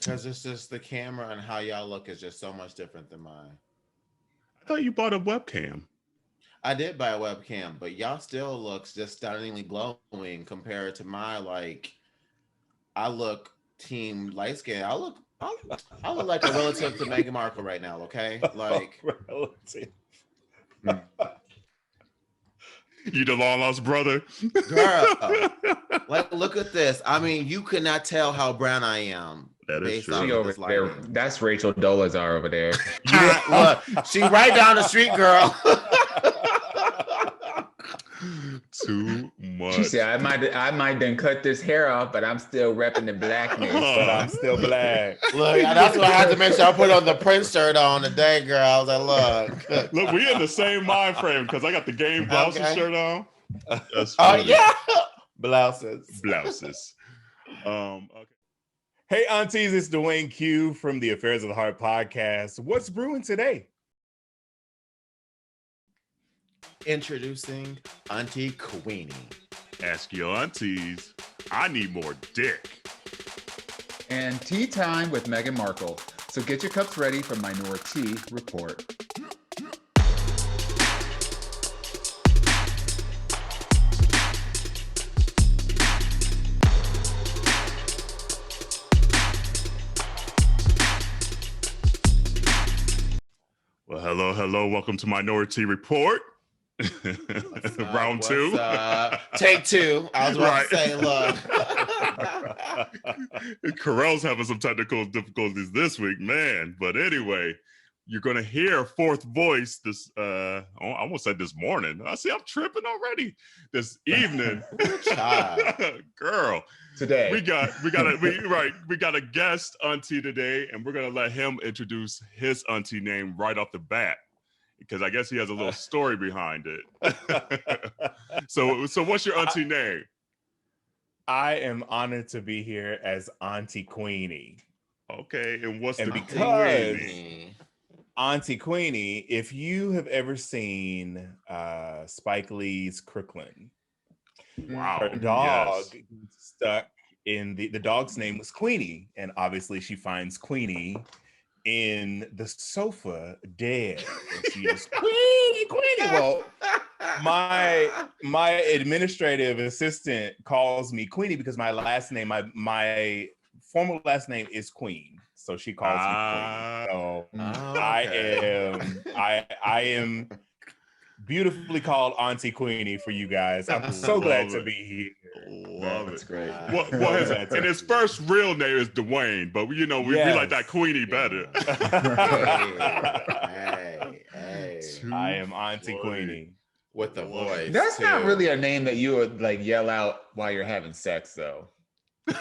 Because it's just the camera and how y'all look is just so much different than mine. I thought you bought a webcam. I did buy a webcam, but y'all still looks just stunningly glowing compared to my I look team light skin. I look like a relative to Meghan Markle right now. Okay, like relative. You the long lost brother, girl. Like, look at this. I mean, you could not tell how brown I am. That is true. She over there. That's Rachel Dolezal over there. Look, she right down the street, girl. Too much. She said, I might then cut this hair off, but I'm still repping the blackness. But I'm still black. Look, that's why I had to make sure I put on the Prince shirt on today, girl. I was like, look, we in the same mind frame because I got the game blouses shirt on. That's oh funny. yeah, blouses. Okay. Hey, aunties, it's Dewayne Q from the Affairs of the Heart podcast. What's brewing today? Introducing Auntie Queenie. Ask your aunties. I need more dick. And tea time with Meghan Markle. So get your cups ready for Minoritea Report. Well, hello. Welcome to Minoritea Report. Round two. Take two. I was about to say, look. Kerel's having some technical difficulties this week, man. But anyway, you're going to hear a fourth voice this, I almost said this morning. I see I'm tripping already. This evening. Girl. Today. We got a guest auntie today, and we're going to let him introduce his auntie name right off the bat, because I guess he has a little story behind it. So what's your auntie name? I am honored to be here as Auntie Queenie. Okay, and what's and the because Queenie? Auntie Queenie, if you have ever seen Spike Lee's Crooklyn, Wow, her dog stuck in the dog's name was Queenie, and obviously she finds Queenie in the sofa dead. And she is Queenie. Well, my administrative assistant calls me Queenie because my last name, my formal last name is Queen. So she calls me Queen. So I am beautifully called Auntie Queenie for you guys. I'm so glad to be here. Love That's it. great. And his first real name is Dewayne, but we like that Queenie better. Hey. I am Auntie Queenie. With the voice. That's too. not really a name that you would like yell out while you're having sex, though. You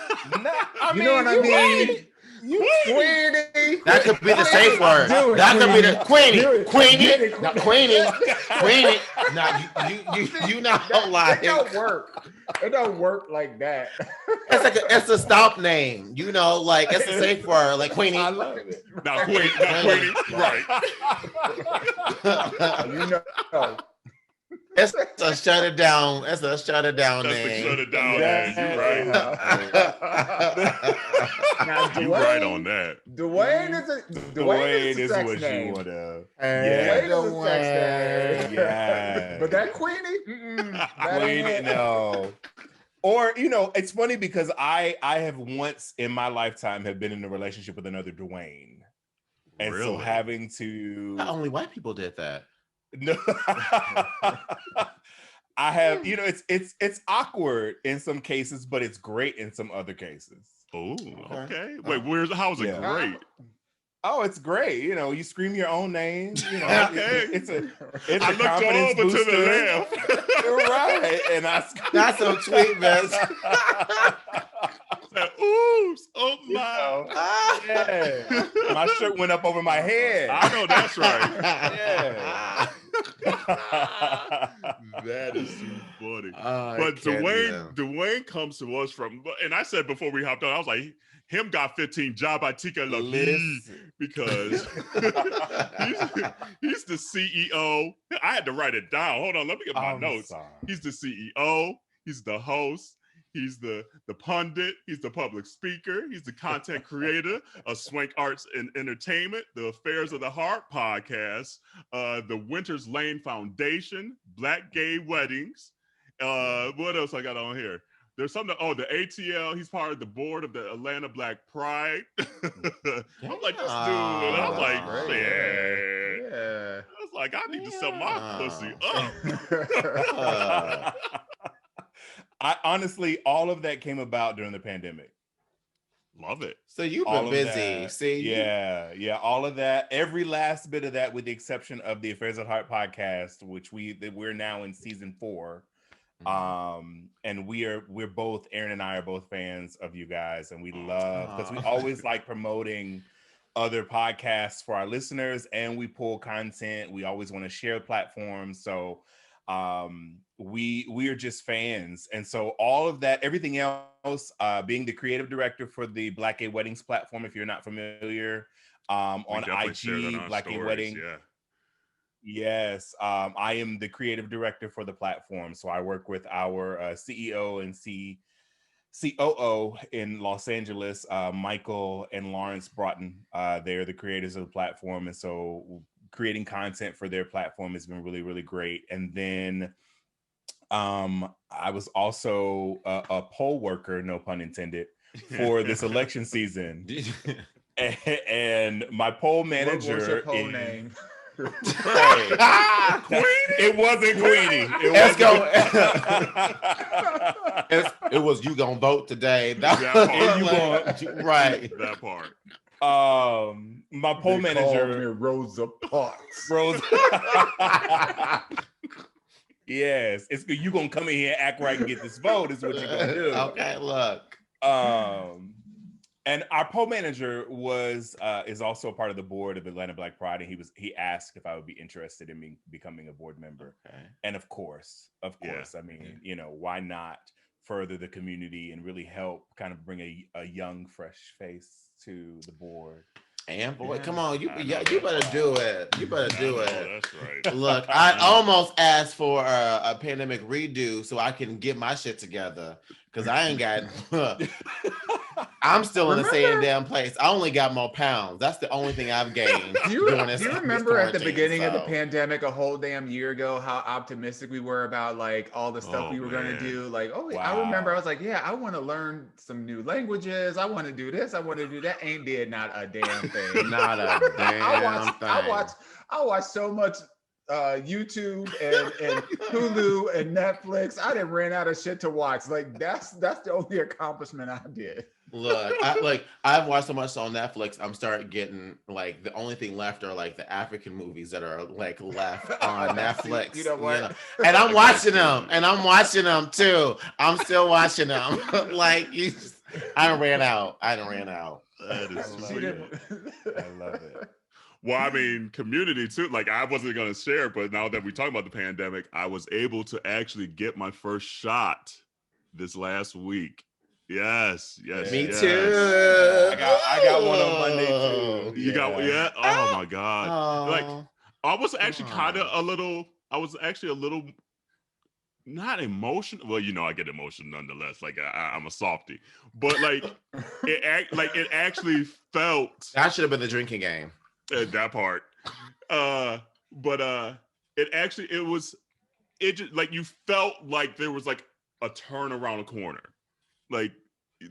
know what I mean? Queenie. That could be the safe word. That could be the Queenie. No, you not like. It don't work. It don't work like that. It's a stop name. You know, like it's a safe word, like Queenie. I love it. Not Queenie. Right. You know. It's a shut it down. It's a shut it down That's name. the shut it down name. You're right. Now, You're right on that. Dewayne is a sex what name. you would have. Dewayne is a sex name. Yeah. But that Queenie? That ain't Queenie, it. no. Or, it's funny because I have once in my lifetime have been in a relationship with another Dewayne. And so Really? having to... Not only white people did that. No. I have, it's awkward in some cases, but it's great in some other cases. Oh, okay. Wait, how's it great? Oh, it's great. You scream your own name. Okay. It's a I looked confidence over booster. to the left. You're right. And That's so sweet, man. Oops! Oh my! Yeah. My shirt went up over my head. I know that's right. Yeah. That is too funny. But Dewayne comes to us from, and I said before we hopped on, I was like, him got 15 job by Tika Lavi because he's the CEO. I had to write it down. Hold on, let me get my notes. Sorry. He's the CEO. He's the host. He's the pundit. He's the public speaker. He's the content creator of Swank Arts and Entertainment, the Affairs of the Heart podcast, the Winters Lane Foundation, Black Gay Weddings. What else I got on here? There's something. Oh, the ATL. He's part of the board of the Atlanta Black Pride. I'm like, this dude. I'm like, yeah. I was like, I need to sell my pussy up. I honestly, all of that came about during the pandemic. Love it. So you've been busy. See, yeah, all of that, every last bit of that, with the exception of the Affairs of the Heart podcast, which we're now in season 4. And we're both, Aaron and I are both fans of you guys, and we love, because we always like promoting other podcasts for our listeners, and we pull content. We always want to share platforms. So we are just fans. And so all of that, everything else, being the creative director for the Black Gay Weddings platform, if you're not familiar, on IG, Black Gay Wedding. Yeah. Yes, I am the creative director for the platform. So I work with our CEO and COO in Los Angeles, Michael and Lawrence Broughton. They're the creators of the platform. And so creating content for their platform has been really, really great. And then I was also a poll worker, no pun intended, for this election season. And my poll manager. What was your poll name? It wasn't Queenie. It was you gonna vote today. That part. Right. That part. My poll manager, Rosa Parks. Yes, it's you gonna come in here, act right, and get this vote. Is what you're gonna do. Okay, look. And our poll manager is also a part of the board of Atlanta Black Pride, and he asked if I would be interested in me becoming a board member. Okay. And of course, yeah. I mean, why not further the community and really help kind of bring a young, fresh face to the board. And boy, come on, you better do it. You better do it. That's right. Look, I almost asked for a pandemic redo so I can get my shit together, because I ain't got. I'm still in the same damn place. I only got more pounds. That's the only thing I've gained. Do you remember at the beginning of the pandemic, a whole damn year ago, how optimistic we were about like all the stuff we were going to do? Like, wow. I remember I was like, yeah, I want to learn some new languages. I want to do this. I want to do that. Ain't did not a damn thing. Not a damn thing. I watched so much YouTube and Hulu and Netflix. I didn't ran out of shit to watch. Like that's the only accomplishment I did. Look, I've watched so much on Netflix. I'm starting getting like the only thing left are like the African movies that are like left on Netflix. You know what? And I'm watching them, too. I'm still watching them. I ran out. That is sweet. I love it. Well, I mean, community too. Like, I wasn't going to share, but now that we talk about the pandemic, I was able to actually get my first shot this last week. Yes. Me too. I got one on Monday too. You got one? Yeah. Oh my God. Like, I was actually a little not emotional. Well, I get emotional nonetheless. Like I'm a softie, but it actually felt. That should have been the drinking game. That part. But it just like you felt like there was like a turn around a corner.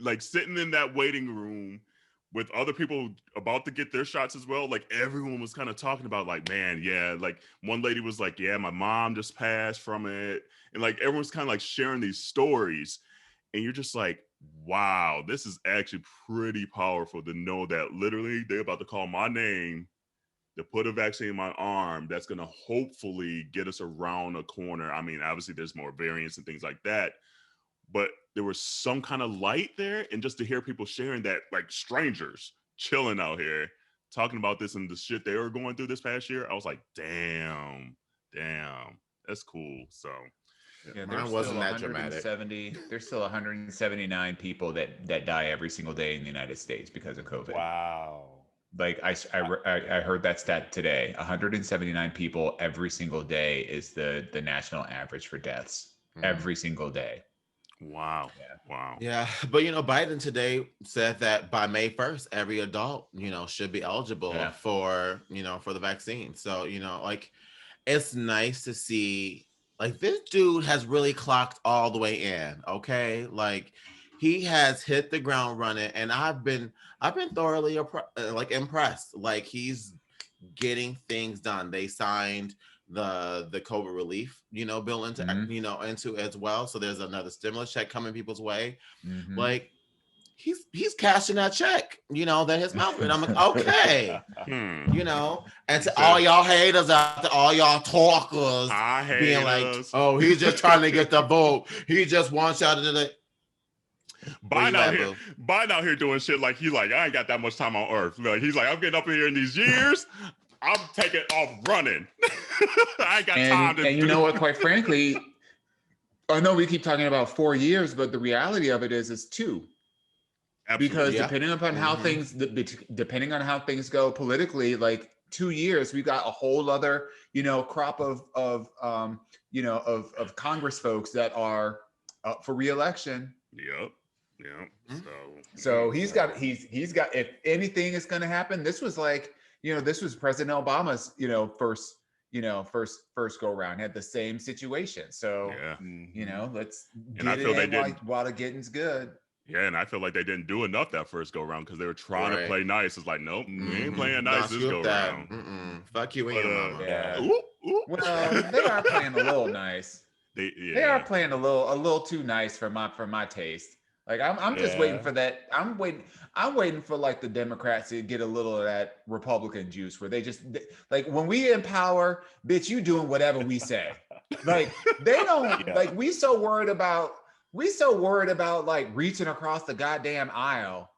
Like sitting in that waiting room with other people about to get their shots as well. Like everyone was kind of talking about like, man, yeah. Like one lady was like, yeah, my mom just passed from it. And like, everyone's kind of like sharing these stories. And you're just like, wow, this is actually pretty powerful to know that literally they're about to call my name to put a vaccine in my arm. That's going to hopefully get us around a corner. I mean, obviously there's more variants and things like that, but there was some kind of light there. And just to hear people sharing that, like strangers chilling out here, talking about this and the shit they were going through this past year, I was like, damn, that's cool. So yeah, wasn't that dramatic. There's still 179 people that die every single day in the United States because of COVID. Wow. Like I heard that stat today. 179 people every single day is the national average for deaths every single day. Wow. Wow. Yeah, but Biden today said that by May 1st, every adult, should be eligible for, for the vaccine. So, like, it's nice to see, like, this dude has really clocked all the way in. Okay, like, he has hit the ground running, and I've been thoroughly impressed. Like, he's getting things done. They signed the COVID relief, bill into into as well. So there's another stimulus check coming people's way. Like, he's cashing that check, that his mouth read. I'm like, okay, and to all y'all haters out there, all y'all talkers being like, oh, he's just trying to get the vote. He just wants y'all to do it. Biden out here doing shit like he's like, I ain't got that much time on earth. Like, he's like, I'm getting up here in these years. I'm taking off running. I ain't got time to. And you know what? Quite frankly, I know we keep talking about 4 years, but the reality of it is 2. Absolutely. Because depending upon how things, depending on how things go politically, like 2 years, we got a whole other, crop of Congress folks that are up for re-election. Yep. So he's got. If anything is going to happen, this was like. This was President Obama's, first go around. Had the same situation. So, let's get it in while the getting's good. Yeah, and I feel like they didn't do enough that first go around because they were trying to play nice. It's like, nope, we ain't playing nice this go around. Fuck you and your mama. Yeah. Well, they are playing a little nice. They are playing a little too nice for my taste. Like I'm just waiting for that. I'm waiting for like the Democrats to get a little of that Republican juice where they just like when we in power, bitch, you doing whatever we say. Like they don't like we so worried about like reaching across the goddamn aisle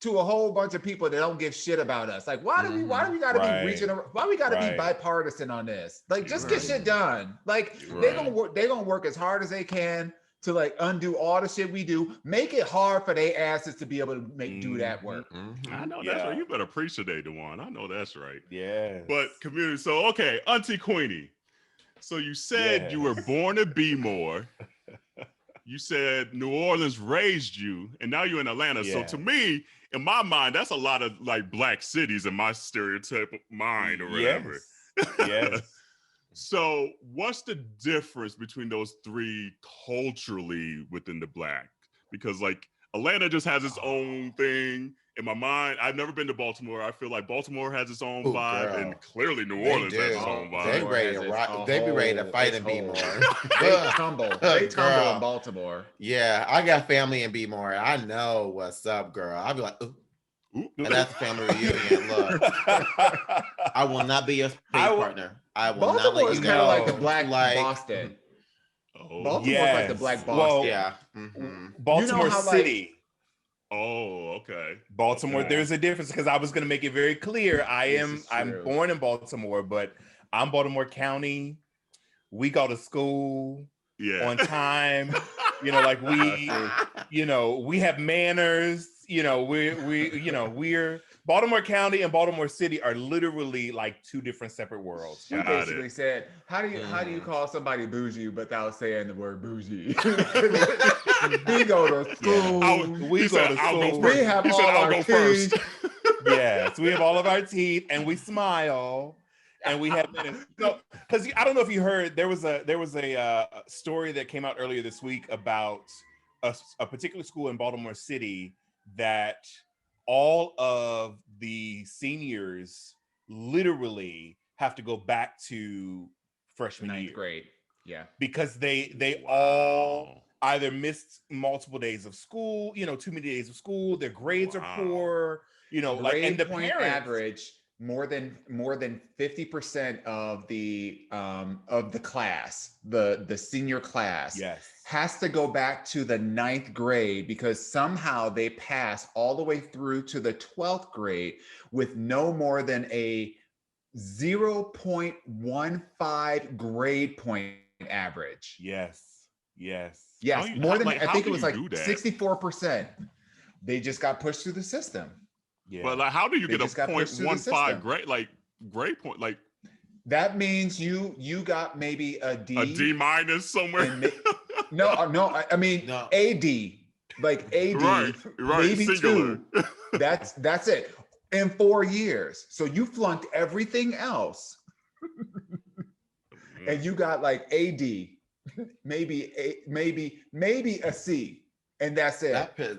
to a whole bunch of people that don't give shit about us. Like why do we gotta be reaching? Why we gotta be bipartisan on this? Like just get shit done. Like they gonna work as hard as they can to like undo all the shit we do, make it hard for their asses to be able to do that work. I know that's right. You better preach today, Dawon. I know that's right. Yeah. But community, so okay, Auntie Queenie. So you said you were born to be more. You said New Orleans raised you, and now you're in Atlanta. Yeah. So to me, in my mind, that's a lot of like black cities in my stereotype mind or whatever. Yes. So what's the difference between those three culturally within the black? Because like Atlanta just has its own thing. In my mind, I've never been to Baltimore. I feel like Baltimore has its own vibe, and clearly New Orleans has its own vibe. They ready to rock. They be ready to fight and be more. They tumble in Baltimore. Yeah, I got family in B-more. I know what's up, girl. I'll be like, ooh. And that's the family reunion. Look, I will not be your partner. I will Baltimore not let you is go. kind of like the black Boston. Baltimore's like the black Boston. Well, yeah. Baltimore City. Oh, okay. Baltimore. Okay. There's a difference because I was going to make it very clear. I'm born in Baltimore, but I'm Baltimore County. We go to school on time. Like we have manners. We're Baltimore County and Baltimore City are literally like two different separate worlds. She basically said, how do you call somebody bougie without saying the word bougie? We go to school. We go to school. We have all our teeth. Yes, we have all of our teeth, and we smile, and we have minutes. So, because I don't know if you heard, there was a story that came out earlier this week about a particular school in Baltimore City that all of the seniors literally have to go back to freshman year. 9th grade. Yeah. Because they all either missed multiple days of school, too many days of school, their grades are poor, like and the point parents, average more than 50% of the class, the senior class, has to go back to the 9th grade because somehow they pass all the way through to the 12th grade with no more than a 0.15 grade point average. Yes. More than I think it was like 64%. They just got pushed through the system. Yeah. But like, how do you get a 0.15 grade point? Like that means you got maybe a D minus somewhere. I mean No. AD, like AD, Right, maybe singular. 2. That's it. In 4 years. So you flunked everything else. And you got like AD, maybe a C, and that's it.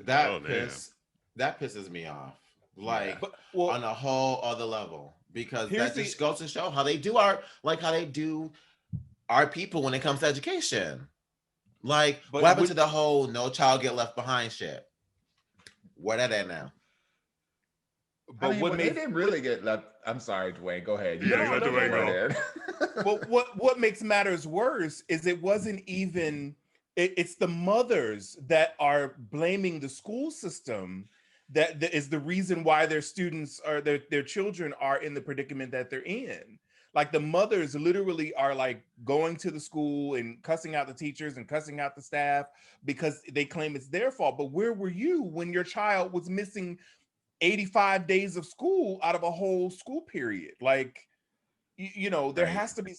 That pisses me off. Like well, on a whole other level, because that the- just goes to show how they do our people when it comes to education. Like, what happened to the whole no child get left behind shit? Where that at now? But they didn't really get left. I'm sorry, Dwayne. Go ahead. Let Dwayne go. But what makes matters worse is it wasn't even. It's the mothers that are blaming the school system. That is the reason why their students or their children are in the predicament that they're in. Like the mothers literally are like going to the school and cussing out the teachers and cussing out the staff because they claim it's their fault. But where were you when your child was missing 85 days of school out of a whole school period? Like, there has to be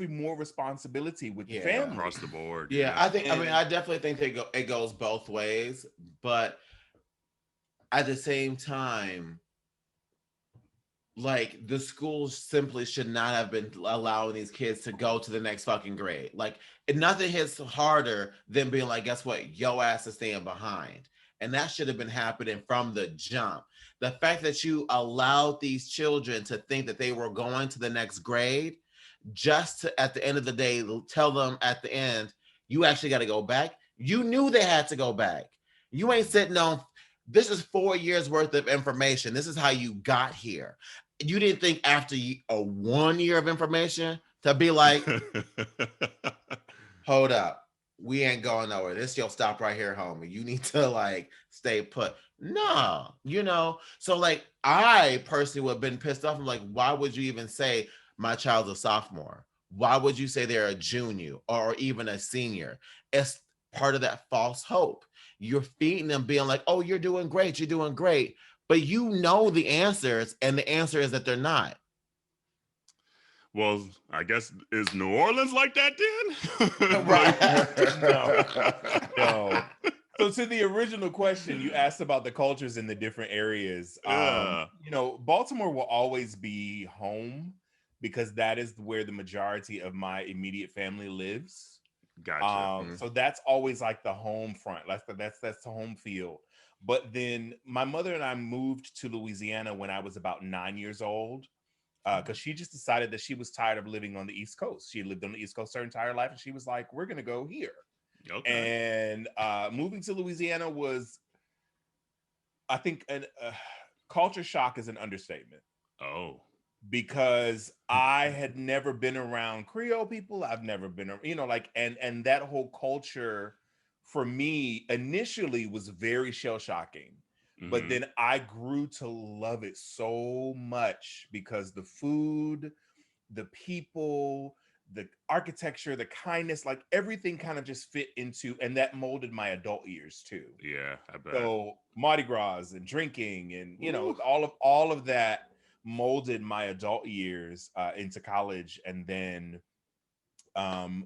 more responsibility with the family across the board. Yeah, I definitely think it goes both ways, but at the same time, like the schools simply should not have been allowing these kids to go to the next fucking grade. Like, nothing hits harder than being like, guess what? Yo ass is staying behind. And that should have been happening from the jump. The fact that you allowed these children to think that they were going to the next grade, just to, at the end of the day, tell them at the end, you actually got to go back. You knew they had to go back. You ain't sitting on, this is 4 years worth of information. This is how you got here. You didn't think after a 1 year of information to be like, hold up. We ain't going nowhere. This you'll stop right here, homie. You need to like stay put. No, So like I personally would have been pissed off. I'm like, why would you even say my child's a sophomore? Why would you say they're a junior or even a senior? It's part of that false hope. You're feeding them being like, oh, you're doing great. You're doing great. But you know the answers, and the answer is that they're not. Well, I guess is New Orleans like that then? Right. No. So to the original question, you asked about the cultures in the different areas. Baltimore will always be home because that is where the majority of my immediate family lives. Gotcha. So that's always like the home front. That's the home field. But then my mother and I moved to Louisiana when I was about 9 years old. Because she just decided that she was tired of living on the East Coast. She lived on the East Coast her entire life, and she was like, we're going to go here. Okay. And moving to Louisiana was, I think, culture shock is an understatement. Oh. Because I had never been around Creole people. I've never been, and that whole culture for me initially was very shell-shocking. But then I grew to love it so much because the food, the people, the architecture, the kindness, like everything kind of just fit into, and that molded my adult years too. Yeah, I bet. So Mardi Gras and drinking and, all of that molded my adult years into college. And then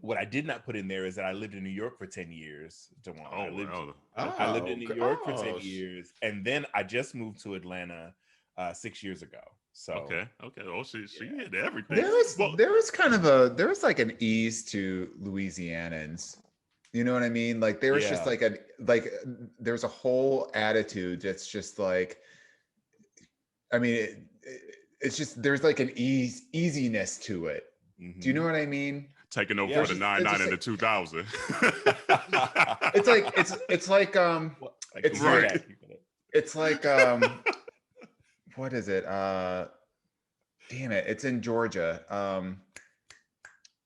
what I did not put in there is that I lived in New York for 10 years. I lived in New York for 10 years. And then I just moved to Atlanta 6 years ago. So okay. Oh, she hit everything. There was like an ease to Louisianans. You know what I mean? Like there was just there's a whole attitude that's just like, I mean, it's just, there's like an easiness to it. Do you know what I mean? Taking over for the 99 and the 2000. It's like what is it? Damn it, it's in Georgia.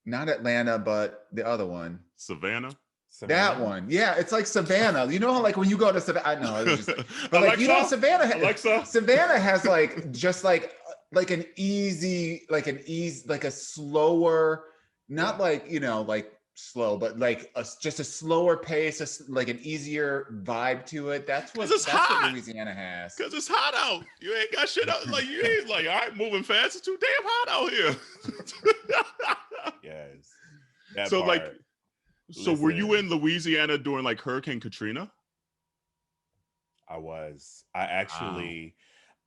Not Atlanta, but the other one. Savannah. That one. Yeah, it's like Savannah. You know how like when you go to Savannah, I know it's just but like Savannah has like just like an easy, like a slower, not like, like slow, but like just a slower pace, like an easier vibe to it. That's what Louisiana has. Because it's hot out. You ain't got shit out. Like you ain't like, all right, moving fast. It's too damn hot out here. Yes. So part. Like, So were you in Louisiana during like Hurricane Katrina? I was. I actually,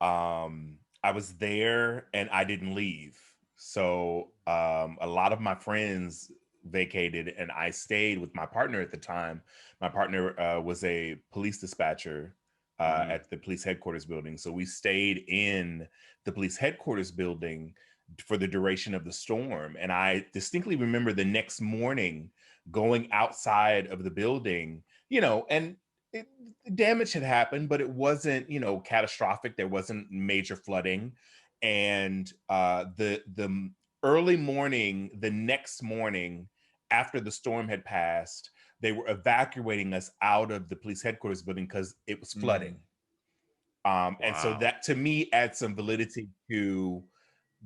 I was there and I didn't leave. So a lot of my friends vacated and I stayed with my partner at the time. My partner was a police dispatcher at the police headquarters building. So we stayed in the police headquarters building for the duration of the storm. And I distinctly remember the next morning going outside of the building, and damage had happened, but it wasn't, catastrophic. There wasn't major flooding. And the early morning, the next morning after the storm had passed, they were evacuating us out of the police headquarters building because it was flooding. And so that to me adds some validity to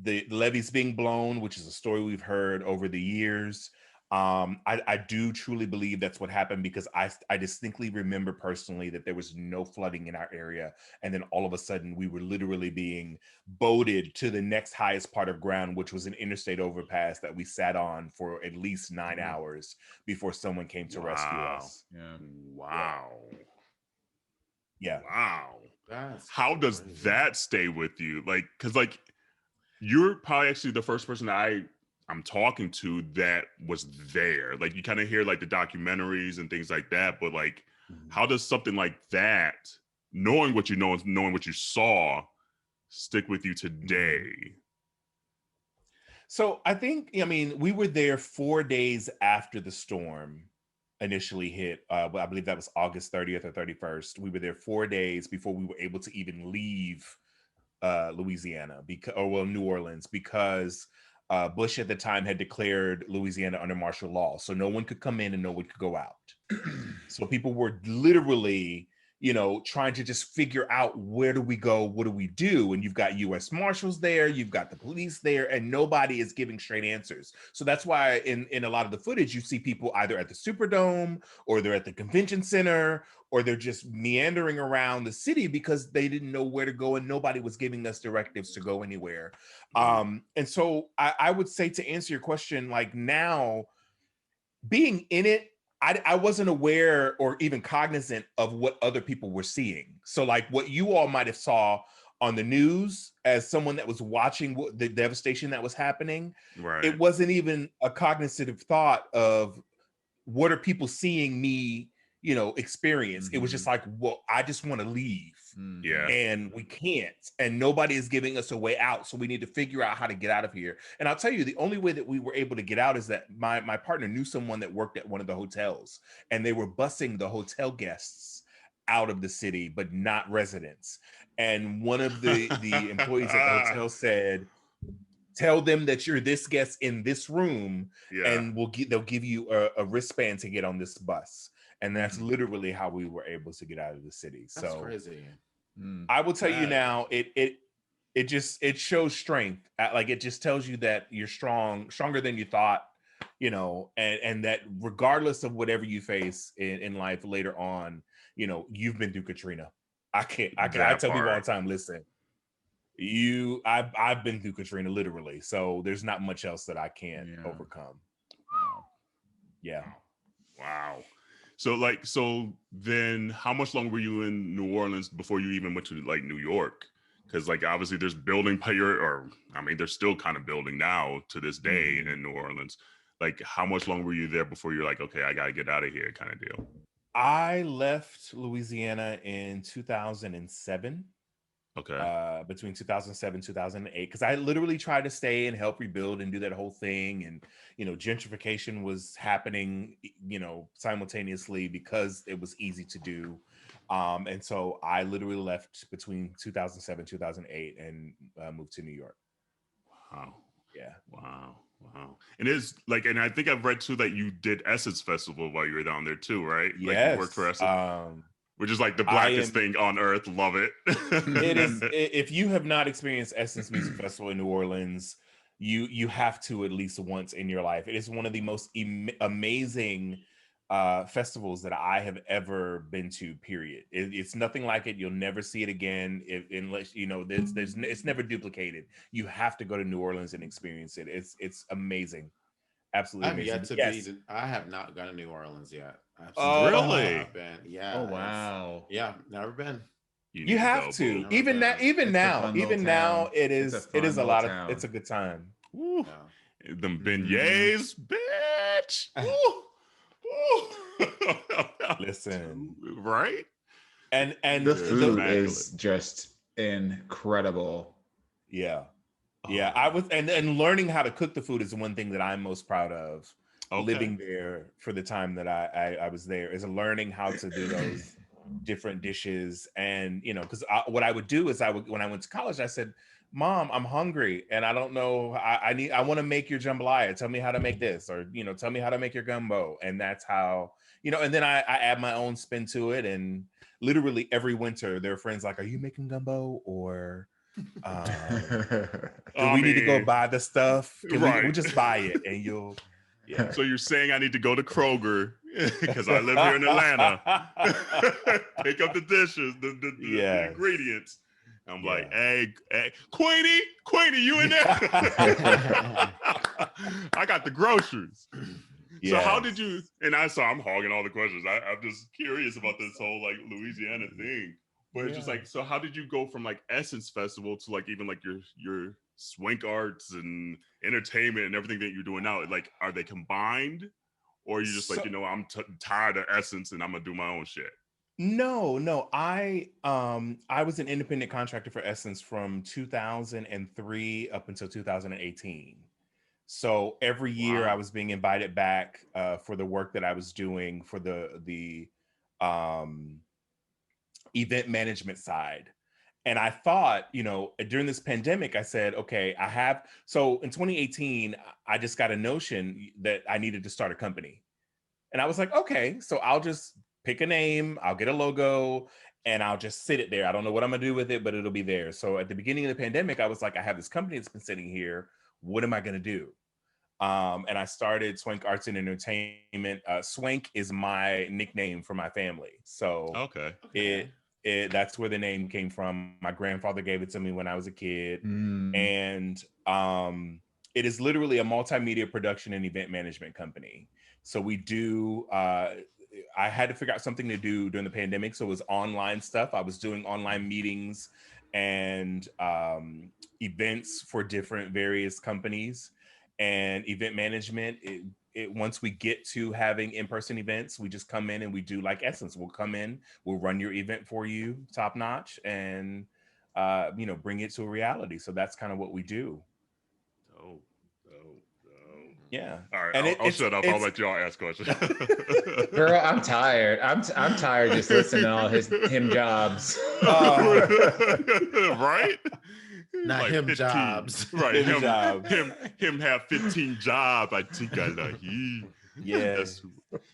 the levees being blown, which is a story we've heard over the years. I do truly believe that's what happened because I distinctly remember personally that there was no flooding in our area. And then all of a sudden we were literally being boated to the next highest part of ground, which was an interstate overpass that we sat on for at least 9 hours before someone came to rescue us. Yeah. Wow. Yeah. Wow. That's How does that stay with you? Like, because like you're probably actually the first person I'm talking to that was there. Like you kind of hear like the documentaries and things like that, but like how does something like that, knowing what you know and knowing what you saw, stick with you today? So I think, we were there 4 days after the storm initially hit. I believe that was August 30th or 31st. We were there 4 days before we were able to even leave Louisiana, New Orleans, because Bush at the time had declared Louisiana under martial law. So no one could come in and no one could go out. So people were literally, trying to just figure out, where do we go? What do we do? And you've got U.S. Marshals there, you've got the police there, and nobody is giving straight answers. So that's why in a lot of the footage, you see people either at the Superdome or they're at the convention center or they're just meandering around the city because they didn't know where to go and nobody was giving us directives to go anywhere. And so I would say, to answer your question, like now being in it, I wasn't aware or even cognizant of what other people were seeing. So like what you all might have saw on the news as someone that was watching the devastation that was happening, it wasn't even a cognitive thought of what are people seeing me, experience. It was just like, well, I just want to leave. Yeah. And we can't. And nobody is giving us a way out. So we need to figure out how to get out of here. And I'll tell you, the only way that we were able to get out is that my partner knew someone that worked at one of the hotels, and they were busing the hotel guests out of the city, but not residents. And one of the employees at the hotel said, tell them that you're this guest in this room, and they'll give you a wristband to get on this bus. And that's literally how we were able to get out of the city. That's crazy. I will tell you now, it shows strength. Like it just tells you that you're stronger than you thought, and that regardless of whatever you face in life later on, you've been through Katrina. I tell people all the time, listen, I've been through Katrina literally, so there's not much else that I can't overcome. Yeah. Wow. So then how much longer were you in New Orleans before you even went to like New York? Because like obviously there's building they're still kind of building now to this day in New Orleans. Like how much longer were you there before you're like, okay, I gotta get out of here kind of deal? I left Louisiana in 2007. Okay. Between 2007 2008, because I literally tried to stay and help rebuild and do that whole thing, and gentrification was happening simultaneously because it was easy to do, and so I literally left between 2007 2008 and moved to New York. Wow. Yeah. Wow. And it's like, and I think I've read too that you did Essence Festival while you were down there too, right? Yes. Like you worked for Essence. Which is like the blackest thing on earth. Love it. It is. If you have not experienced Essence Music Festival in New Orleans, you have to at least once in your life. It is one of the most amazing festivals that I have ever been to. Period. It's nothing like it. You'll never see it again unless it's never duplicated. You have to go to New Orleans and experience it. It's amazing. Absolutely I've amazing. yet to Yes. be. I have not gone to New Orleans yet. Oh, really? Not been. Yeah. Oh wow. Yeah, never been. You need have go, to. boo. Even now, It's a fun little town. it It's a is fun a little lot town. of. It's a good time. Woo. Yeah. Them Mhm. beignets, bitch. Woo. Woo. Listen, Right? and The It's food immaculate. is just incredible. yeah, Oh. I was, and learning how to cook the food is the one thing that I'm most proud of. Okay. Living there for the time that I was there is learning how to do those different dishes. And you know, because what I would do is when I went to college, I said, Mom, I'm hungry and I don't know, I want to make your jambalaya. Tell me how to make this, or you know, tell me how to make your gumbo. And that's how, you know, and then I add my own spin to it. And literally every winter there are friends like, are you making gumbo, or do we need to go buy the stuff? Can right. we'll just buy it and you'll. Yeah. So you're saying I need to go to Kroger because I live here in Atlanta, pick up the dishes, the ingredients. I'm like, hey, Queenie, you in there? I got the groceries. So how did you? And I'm hogging all the questions. I'm just curious about this whole like Louisiana thing. But it's just like, so how did you go from like Essence Festival to like even like your Swank arts and entertainment and everything that you're doing now? Like, are they combined, or are you just like, you know, I'm tired of Essence and I'm gonna do my own shit? No. I was an independent contractor for Essence from 2003 up until 2018. So every year I was being invited back for the work that I was doing for the event management side. And I thought, you know, during this pandemic, I said, okay, so in 2018, I just got a notion that I needed to start a company. And I was like, okay, so I'll just pick a name, I'll get a logo, and I'll just sit it there. I don't know what I'm gonna do with it, but it'll be there. So at the beginning of the pandemic, I was like, I have this company that's been sitting here. What am I gonna do? And I started Swank Arts and Entertainment. Swank is my nickname for my family. So that's where the name came from. My grandfather gave it to me when I was a kid. And it is literally a multimedia production and event management company. So we do, I had to figure out something to do during the pandemic. So it was online stuff. I was doing online meetings and events for different various companies. And event management, once we get to having in-person events, we just come in and we do like Essence. We'll come in, we'll run your event for you, top notch, and you know, bring it to a reality. So that's kind of what we do. Yeah. All right, I'll shut up. I'll let y'all ask questions. Girl, I'm tired. I'm tired just listening to all him jobs. Right? Not like him 15. jobs. Right. Him jobs. Him have 15 jobs. I think I like he. Yeah.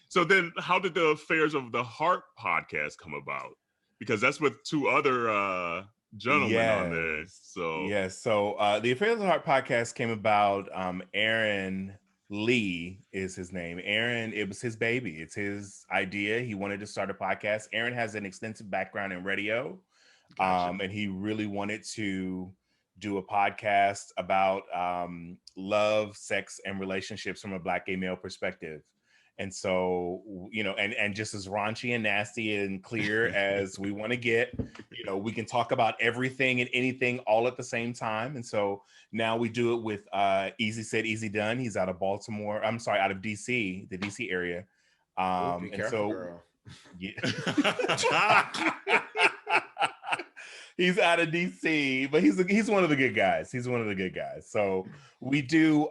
So then how did the Affairs of the Heart podcast come about? Because that's with two other gentlemen on there. So So the Affairs of the Heart podcast came about. Aaron Lee is his name. Aaron, it was his baby. It's his idea. He wanted to start a podcast. Aaron has an extensive background in radio. Gotcha. And he really wanted to do a podcast about love, sex, and relationships from a Black gay male perspective. And so, you know, and just as raunchy and nasty and clear as we want to get, you know, we can talk about everything and anything all at the same time. And so now we do it with Easy Said, Easy Done. He's out of Baltimore. I'm sorry, out of DC, the DC area. Be careful, girl. Yeah. He's out of DC, but he's one of the good guys. He's one of the good guys. So we do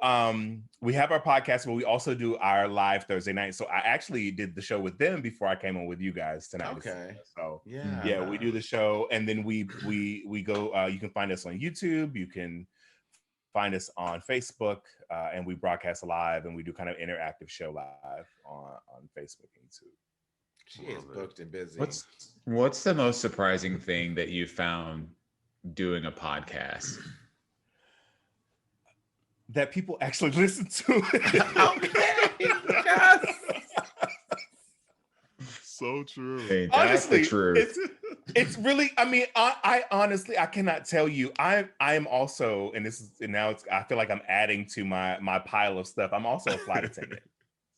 we have our podcast, but we also do our live Thursday night. So I actually did the show with them before I came on with you guys tonight. Okay. So yeah, we do the show, and then we go. You can find us on YouTube. You can find us on Facebook, and we broadcast live, and we do kind of interactive show live on Facebook and YouTube. She is booked and busy. What's the most surprising thing that you found doing a podcast? That people actually listen to it. Okay. Yes. So true. Hey, that's Honestly, the truth. It's really, I mean, I honestly, I cannot tell you. I am also, and this is, and now it's, I feel like I'm adding to my pile of stuff. I'm also a flight attendant.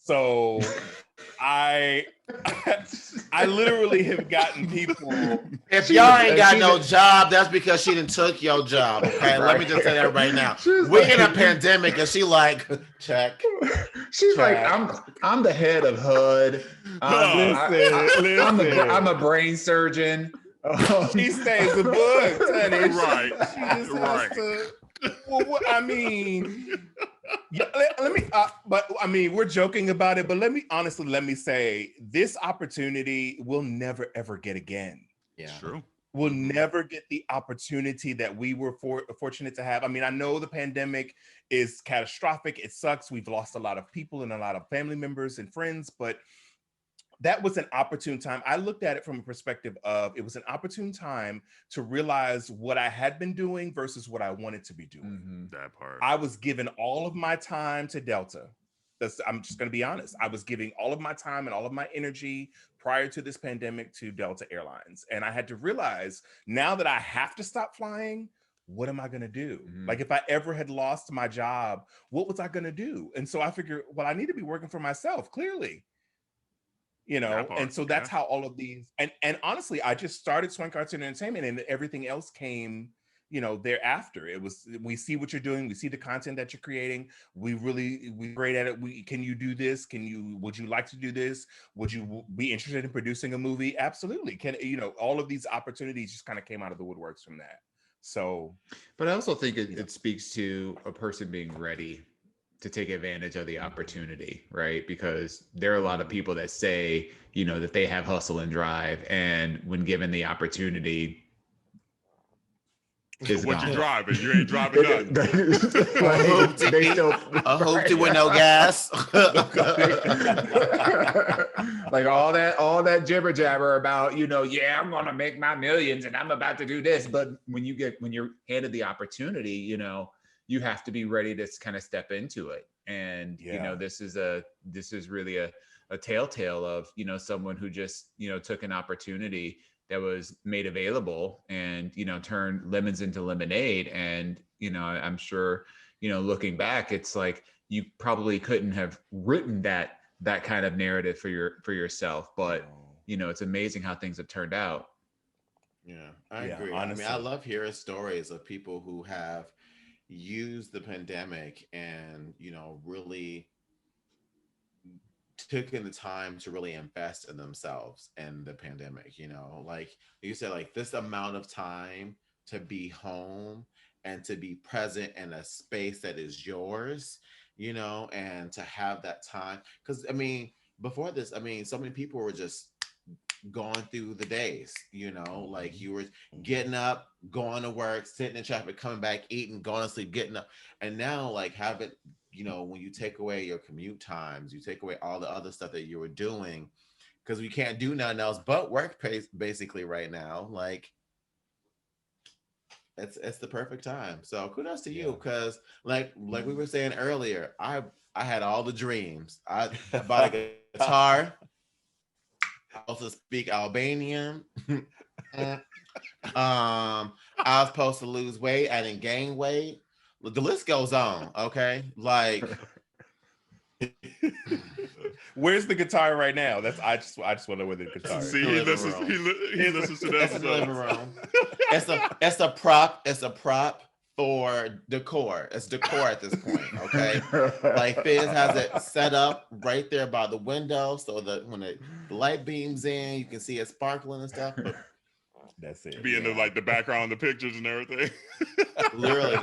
So I literally have gotten people. If y'all ain't got no job, that's because she didn't took your job. Okay, Right. let me just tell that right now. We're in a pandemic, and she like check. She's check. like, I'm the head of HUD. I'm a brain surgeon. She stays the books, honey. Right. She just has to. Well, what, I mean, yeah, let me. But I mean, we're joking about it. But let me say, this opportunity we'll never ever get again. Yeah, true. We'll never get the opportunity that we were fortunate to have. I mean, I know the pandemic is catastrophic. It sucks. We've lost a lot of people and a lot of family members and friends, but that was an opportune time. I looked at it from a perspective of, it was an opportune time to realize what I had been doing versus what I wanted to be doing. Mm-hmm. That part. I was giving all of my time to Delta. I'm just going to be honest. I was giving all of my time and all of my energy prior to this pandemic to Delta Airlines. And I had to realize, now that I have to stop flying, what am I going to do? Mm-hmm. Like, if I ever had lost my job, what was I going to do? And so I figured, well, I need to be working for myself, clearly. You know, and so that's how all of these, and honestly, I just started Swank Arts and Entertainment, and everything else came, you know, thereafter. It was, we see what you're doing, we see the content that you're creating, we're great at it. Can you do this? Would you like to do this? Would you be interested in producing a movie? Absolutely. All of these opportunities just kind of came out of the woodworks from that. So, but I also think it speaks to a person being ready to take advantage of the opportunity, right? Because there are a lot of people that say, that they have hustle and drive, and when given the opportunity, what you driving? You ain't driving nothing. A hoopty with no gas. Like all that jibber jabber about, I'm gonna make my millions and I'm about to do this. But when you're handed the opportunity, you have to be ready to kind of step into it. And this is really a telltale of someone who just took an opportunity that was made available and turned lemons into lemonade. And I'm sure looking back, it's like you probably couldn't have written that kind of narrative for yourself, but it's amazing how things have turned out. Yeah, I agree. Honestly. I love hearing stories of people who have used the pandemic and really taking the time to really invest in themselves and the pandemic. Like you said, like this amount of time to be home and to be present in a space that is yours, and to have that time. Because before this, so many people were just going through the days, like you were getting up, going to work, sitting in traffic, coming back, eating, going to sleep, getting up. And now, like, having, when you take away your commute times, you take away all the other stuff that you were doing, because we can't do nothing else but work basically right now. Like, it's the perfect time. So kudos to you, because like we were saying earlier, I had all the dreams. I bought a guitar. I also speak Albanian. I was supposed to lose weight. I didn't gain weight. The list goes on. Okay, like where's the guitar right now? I just want to know where the guitar is. See, he listens to that. It's in the living room. It's a prop. It's a prop for decor. It's decor at this point. Okay, like Piers has it set up right there by the window, so that when the light beams in, you can see it sparkling and stuff. But that's it. Be in the background, the pictures and everything. Literally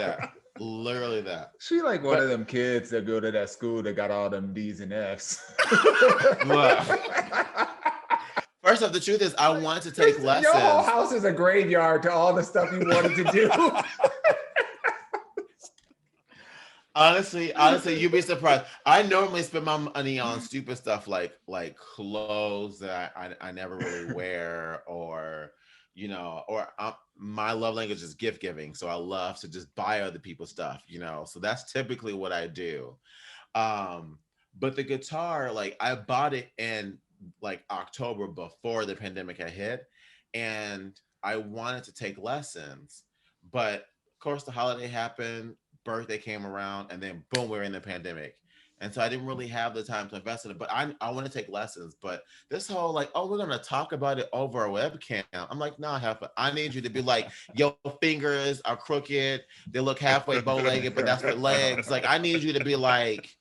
that. She like one of them kids that go to that school that got all them D's and F's. First off, the truth is, I wanted to take lessons. Your whole house is a graveyard to all the stuff you wanted to do. Honestly, you'd be surprised. I normally spend my money on stupid stuff like clothes that I never really wear, or my love language is gift giving, so I love to just buy other people's stuff. So that's typically what I do. But the guitar, like I bought it in like October before the pandemic had hit, and I wanted to take lessons, but of course the holiday happened, birthday came around, and then boom, we're in the pandemic. And so I didn't really have the time to invest in it. But I want to take lessons. But this whole like, oh, we're gonna talk about it over a webcam. I'm like, no, I need you to be like, your fingers are crooked. They look halfway bow-legged, but that's for legs. Like, I need you to be like,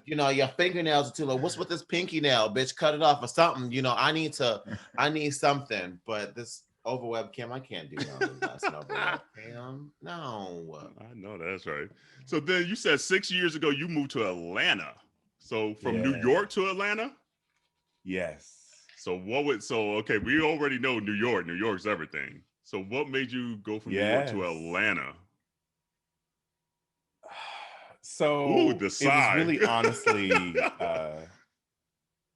you know, your fingernails are too low. What's with this pinky nail, bitch? Cut it off or something. You know, I need something. But this over webcam, I can't do nothing. That's an over webcam. No. I know that's right. So then you said 6 years ago you moved to Atlanta. So from New York to Atlanta? Yes. So okay, we already know New York. New York's everything. So what made you go from New York to Atlanta? So the it sigh. was really honestly,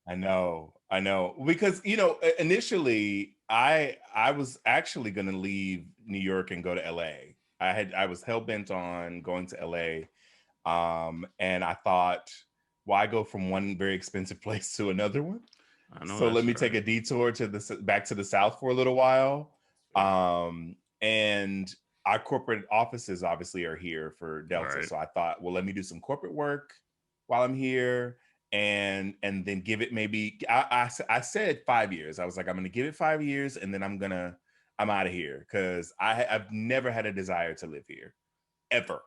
I know. Because, you know, initially I was actually going to leave New York and go to LA. I was hell-bent on going to LA. And I thought, why go from one very expensive place to another one? So let me take a detour back to the South for a little while. And our corporate offices obviously are here for Delta. Right. So I thought, well, let me do some corporate work while I'm here and then give it maybe, I said 5 years. I was like, I'm going to give it 5 years and then I'm out of here. Cause I've never had a desire to live here ever.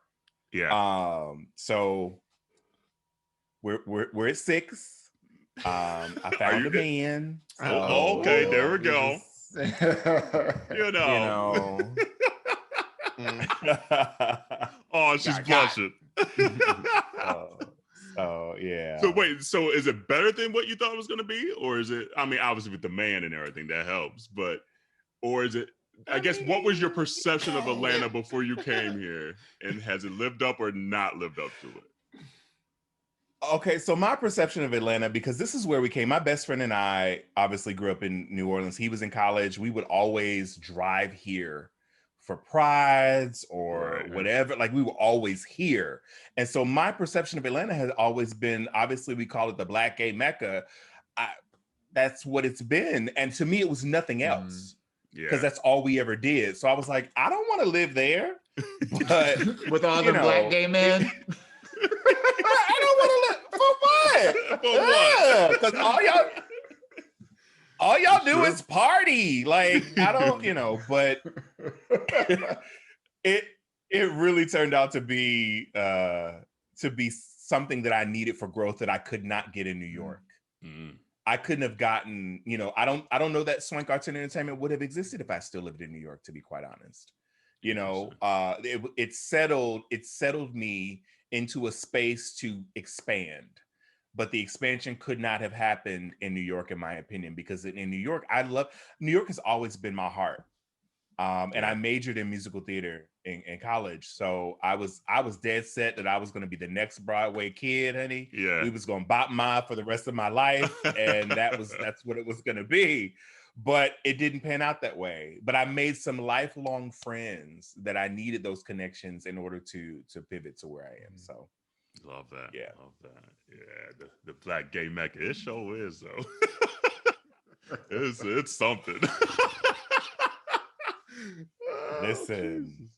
Yeah. So we're at 6. I found a man. So, okay, there we go. You know. Oh, she's blushing. Yeah. So wait, so is it better than what you thought it was going to be, or is it? I mean, obviously with the man and everything that helps, but or is it? I guess what was your perception of Atlanta before you came here, and has it lived up or not lived up to it? Okay, so my perception of Atlanta, because this is where we came. My best friend and I obviously grew up in New Orleans. He was in college. We would always drive here for prides or whatever. Like we were always here. And so my perception of Atlanta has always been, obviously we call it the Black gay Mecca. That's what it's been. And to me, it was nothing else. Because that's all we ever did. So I was like, I don't want to live there. But with all the Black gay men. I don't want to live for what? Because all y'all do is party. Like I don't, but it really turned out to be something that I needed for growth that I could not get in New York. Mm-hmm. I couldn't have gotten, I don't know that Swank Arts and Entertainment would have existed if I still lived in New York, to be quite honest. It settled me into a space to expand, but the expansion could not have happened in New York, in my opinion, because in New York, New York has always been my heart. And I majored in musical theater in college. So I was dead set that I was going to be the next Broadway kid, honey. Yeah. We was going to bop my for the rest of my life. And that's what it was going to be. But it didn't pan out that way. But I made some lifelong friends that I needed those connections in order to pivot to where I am. So love that. Yeah. Love that. Yeah. The Black gay Mecca. It sure is though. it's something. Listen.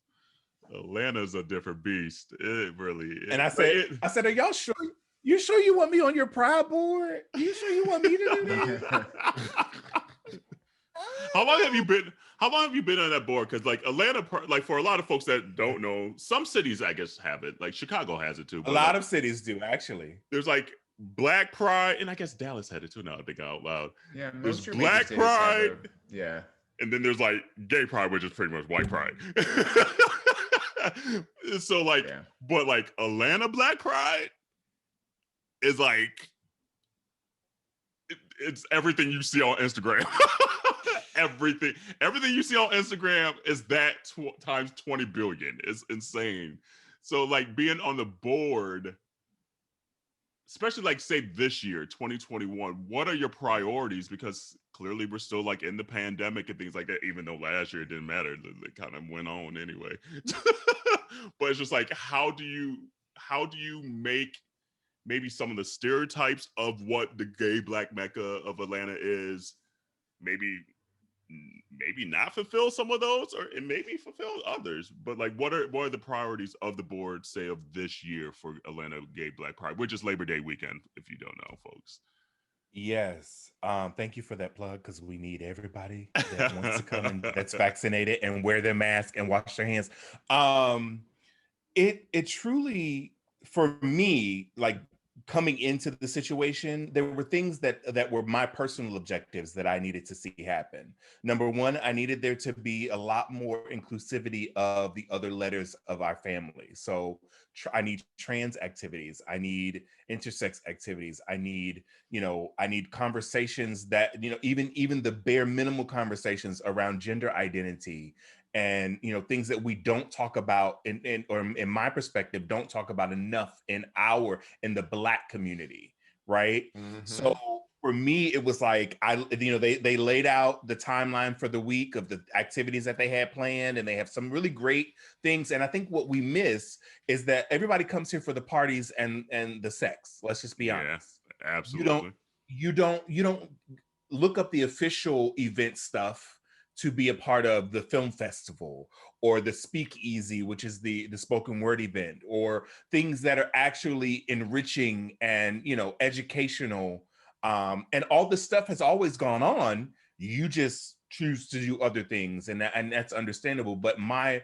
Atlanta's a different beast. It really is. And I said, are y'all sure? You sure you want me on your Pride board? You sure you want me to do that? How long have you been on that board? Because like Atlanta, like for a lot of folks that don't know, some cities I guess have it. Like Chicago has it too. A lot of cities do actually. There's like Black Pride, and I guess Dallas had it too. Now I think out loud. Yeah, there's Black Pride. Yeah. And then there's like gay pride, which is pretty much white pride. So like, but like Atlanta Black Pride is like, it's everything you see on Instagram. everything you see on Instagram is that times 20 billion. It's insane. So like being on the board, especially like say this year, 2021, what are your priorities? Because clearly we're still like in the pandemic and things like that, even though last year it didn't matter. It kind of went on anyway. But it's just like, how do you make maybe some of the stereotypes of what the gay Black Mecca of Atlanta is maybe maybe not fulfill some of those, or it maybe fulfill others. But like, what are the priorities of the board, say, of this year for Atlanta Gay Black Pride, which is Labor Day weekend, if you don't know, folks? Yes. Thank you for that plug, because we need everybody that wants to come and that's vaccinated and wear their mask and wash their hands. It truly, for me, like, coming into the situation, there were things that were my personal objectives that I needed to see happen. Number one, I needed there to be a lot more inclusivity of the other letters of our family. So I need trans activities. I need intersex activities. I need conversations that, even the bare minimal conversations around gender identity and things that we don't talk about or in my perspective don't talk about enough in the Black community, right? Mm-hmm. So for me, it was like they laid out the timeline for the week of the activities that they had planned, and they have some really great things. And I think what we miss is that everybody comes here for the parties and the sex. Let's just be honest. Absolutely. You don't look up the official event stuff to be a part of the film festival or the speakeasy, which is the spoken word event, or things that are actually enriching and educational. And all this stuff has always gone on. You just choose to do other things, and that's understandable. But my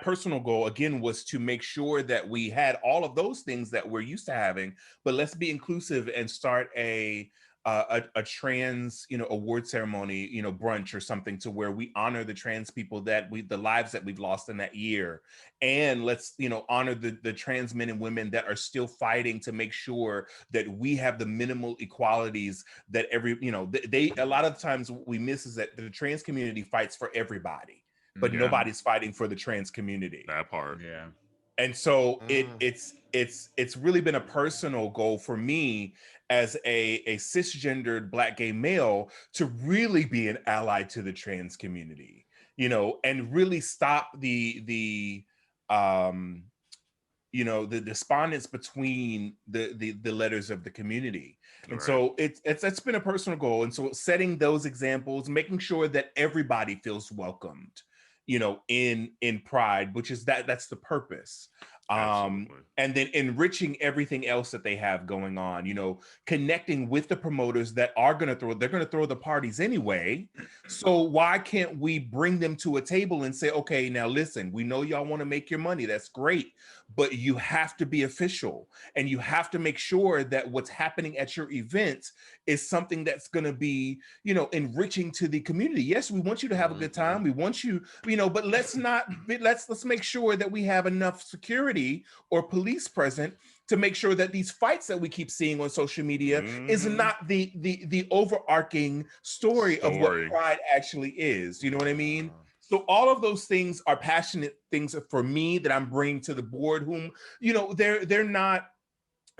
personal goal, again, was to make sure that we had all of those things that we're used to having, but let's be inclusive and start a trans, award ceremony, brunch or something, to where we honor the trans people the lives that we've lost in that year. And let's, honor the trans men and women that are still fighting to make sure that we have the minimal equalities that a lot of times what we miss is that the trans community fights for everybody, but nobody's fighting for the trans community. That part. Yeah. And so it's really been a personal goal for me as a cisgendered Black gay male to really be an ally to the trans community, and really stop the despondence between the letters of the community. And so it's been a personal goal. And so setting those examples, making sure that everybody feels welcomed, in Pride, which is that's the purpose. And then enriching everything else that they have going on, connecting with the promoters that are going to throw the parties anyway. So why can't we bring them to a table and say, okay, now listen, we know y'all want to make your money. That's great. But you have to be official, and you have to make sure that what's happening at your event is something that's going to be, enriching to the community. Yes, we want you to have a good time. We want you, but let's make sure that we have enough security or police present to make sure that these fights that we keep seeing on social media is not the overarching story of what Pride actually is. You know what I mean? So all of those things are passionate things for me that I'm bringing to the board, whom, they're not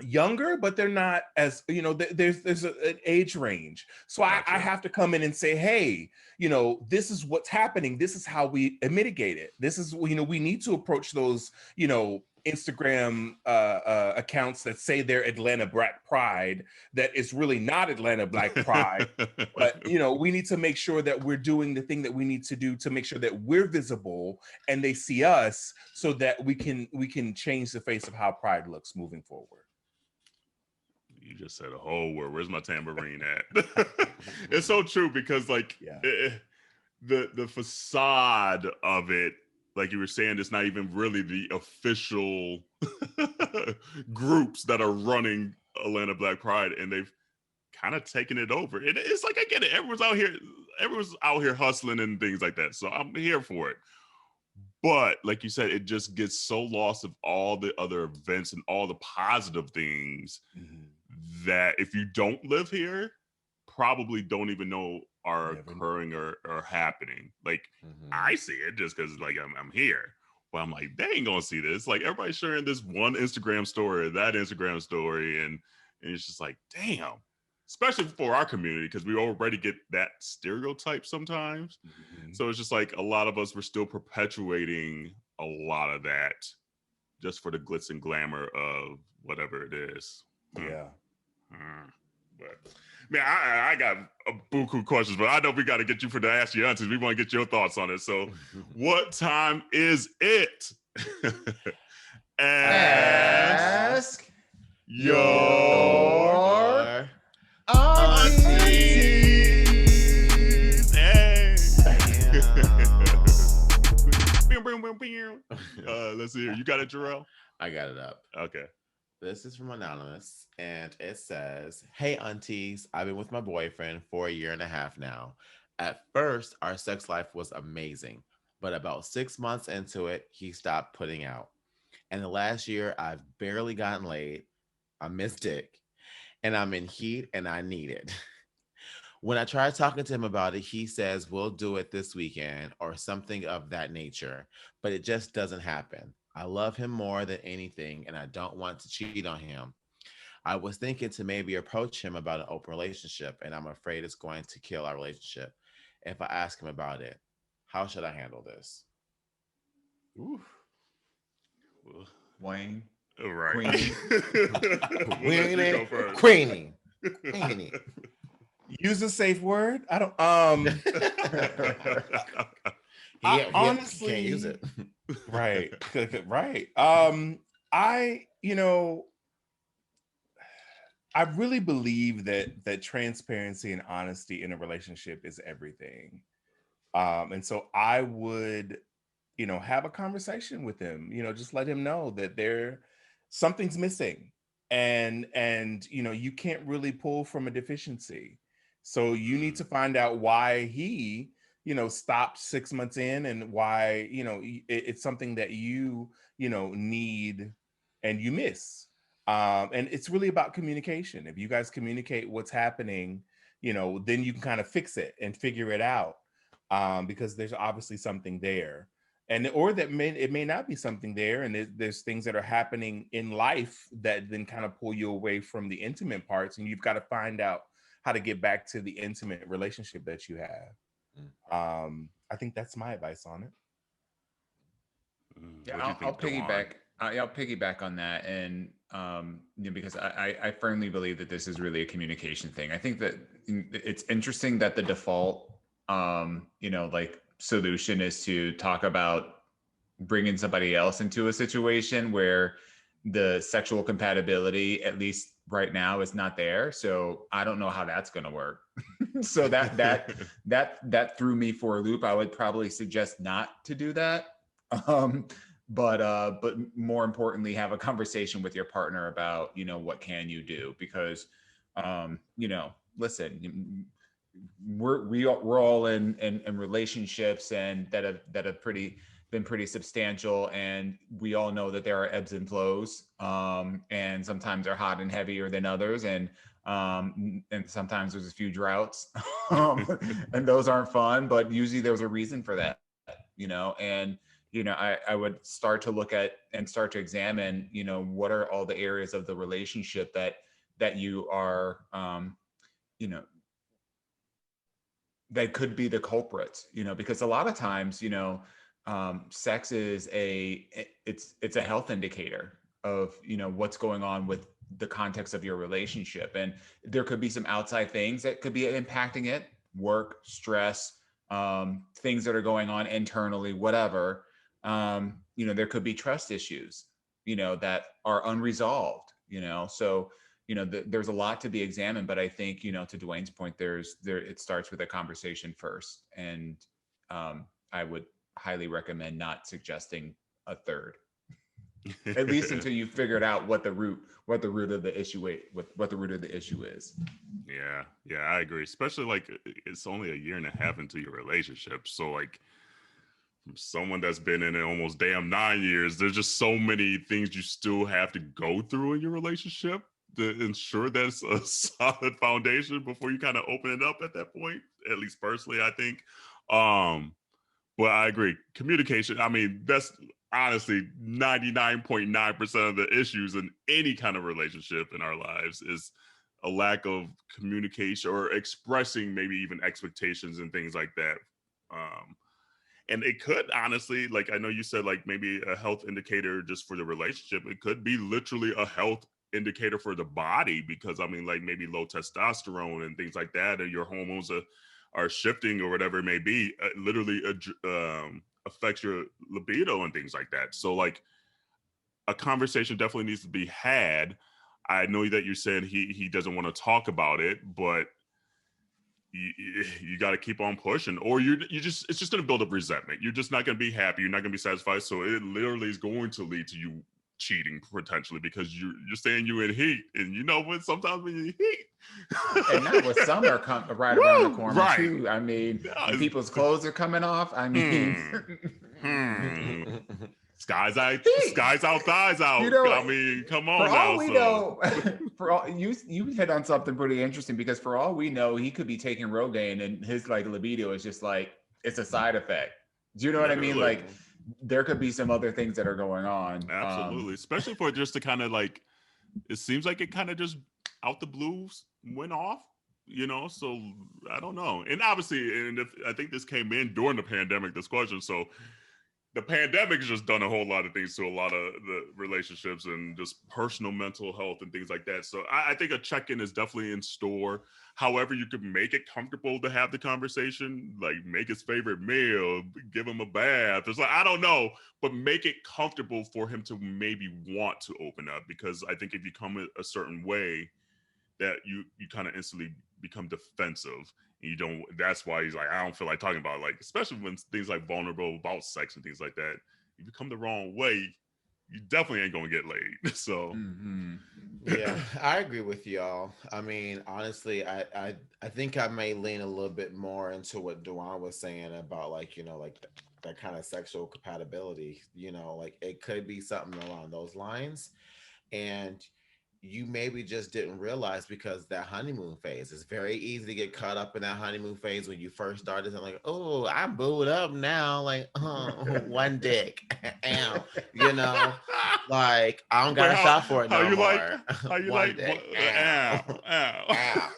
younger, but they're not as, there's an age range. So I have to come in and say, hey, this is what's happening. This is how we mitigate it. This is, we need to approach those, Instagram accounts that say they're Atlanta Black Pride, that is really not Atlanta Black Pride. But we need to make sure that we're doing the thing that we need to do to make sure that we're visible and they see us, so that we can change the face of how Pride looks moving forward. You just said a whole word. Where's my tambourine at? It's so true, because the facade of it, like you were saying, it's not even really the official groups that are running Atlanta Black Pride, and they've kind of taken it over. It's like, I get it. Everyone's out here hustling and things like that. So I'm here for it. But like you said, it just gets so lost of all the other events and all the positive things that if you don't live here, probably don't even know are occurring or happening. Like I see it just because like I'm here, but I'm like, they ain't gonna see this. Like everybody's sharing this one Instagram story or that Instagram story, and it's just like, damn. Especially for our community, because we already get that stereotype sometimes. So it's just like a lot of us were still perpetuating a lot of that just for the glitz and glamour of whatever it is. But man, I got a buku questions, but I know we got to get you to ask your aunties. We want to get your thoughts on it. So, what time is it? Ask your aunties. Hey. Let's see here. You got it, Jerrell? I got it up. Okay. This is from Anonymous, and it says, "Hey, aunties, I've been with my boyfriend for 1.5 years now. At first, our sex life was amazing, but about 6 months into it, he stopped putting out. And the last year, I've barely gotten laid. I miss dick, and I'm in heat, and I need it. When I try talking to him about it, he says we'll do it this weekend or something of that nature, but it just doesn't happen. I love him more than anything, and I don't want to cheat on him. I was thinking to maybe approach him about an open relationship, and I'm afraid it's going to kill our relationship if I ask him about it. How should I handle this?" Ooh. Wayne. Right. Queenie. Use a safe word. I don't. He honestly can't use it. Right. Right. I really believe that transparency and honesty in a relationship is everything. And so I would, have a conversation with him, just let him know that something's missing, and you can't really pull from a deficiency. So you need to find out why he, stopped 6 months in, and why, it's something that you need and you miss. And it's really about communication. If you guys communicate what's happening, then you can kind of fix it and figure it out, because there's obviously something there. Or it may not be something there, and there's things that are happening in life that then kind of pull you away from the intimate parts, and you've got to find out how to get back to the intimate relationship that you have. I think that's my advice on it. Yeah, I'll piggyback. I'll piggyback on that, and because I firmly believe that this is really a communication thing. I think that it's interesting that the default, solution is to talk about bringing somebody else into a situation where the sexual compatibility, at least right now, is not there. So I don't know how that's going to work. So that threw me for a loop. I would probably suggest not to do that. But more importantly, have a conversation with your partner about, what can you do? Because, listen, we're all in relationships, and that have been pretty substantial, and we all know that there are ebbs and flows, and sometimes they're hot and heavier than others, and sometimes there's a few droughts, and those aren't fun, but usually there's a reason for that, and I would start to look at and start to examine, what are all the areas of the relationship that you are, that could be the culprits, because a lot of times, sex is it's a health indicator of, what's going on with the context of your relationship. And there could be some outside things that could be impacting it, work, stress, things that are going on internally, whatever. There could be trust issues, that are unresolved, so there's a lot to be examined, but I think, to Dwayne's point, it starts with a conversation first. And I would highly recommend not suggesting a third, at least until you figured out what the root of the issue is. Yeah, I agree. Especially it's only 1.5 years into your relationship. So from someone that's been in it almost damn 9 years, there's just so many things you still have to go through in your relationship to ensure that's a solid foundation before you kind of open it up at that point. At least personally, I think. But I agree. Communication, I mean, that's honestly 99.9% of the issues in any kind of relationship in our lives is a lack of communication or expressing maybe even expectations and things like that. And it could honestly, I know you said maybe a health indicator just for the relationship. It could be literally a health indicator for the body, because I mean, like maybe low testosterone and things like that, and your hormones are shifting or whatever it may be, literally affects your libido and things like that. So like a conversation definitely needs to be had. I know that you're saying he doesn't want to talk about it, but you got to keep on pushing, or it's just going to build up resentment. You're just not going to be happy. You're not going to be satisfied. So it literally is going to lead to you cheating potentially, because you're saying you in heat, and you know when sometimes when you heat, and now with summer right around the corner right. too. I mean, when people's clothes are coming off. I mean, skies out, thighs out. You know, I mean, come on. For now, all we know, for all you hit on something pretty interesting, because for all we know, he could be taking Rogaine, and his like libido is just like it's a side effect. Do you know what I mean? Like there could be some other things that are going on. Absolutely, especially for just to kind of like, it seems like it kind of just out the blues went off, you know. So I don't know, and obviously, and I think this came in during the pandemic, this question. So the pandemic has just done a whole lot of things to a lot of the relationships and just personal mental health and things like that. So I think a check-in is definitely in store. However, you could make it comfortable to have the conversation, like make his favorite meal, give him a bath. It's like, I don't know, but make it comfortable for him to maybe want to open up. Because I think if you come a certain way, that you kind of instantly become defensive. You don't. That's why he's like, I don't feel like talking about it. Like, especially when things like vulnerable about sex and things like that. If you come the wrong way, you definitely ain't gonna get laid. So, yeah, I agree with y'all. I mean, honestly, I think I may lean a little bit more into what Dawon was saying about like, you know, like that kind of sexual compatibility. You know, like it could be something along those lines, and you maybe just didn't realize, because that honeymoon phase is very easy to get caught up in that honeymoon phase when you first started, and like, oh, I'm booed up now, like, one dick, you know, like I don't gotta shop for it no more. How you like?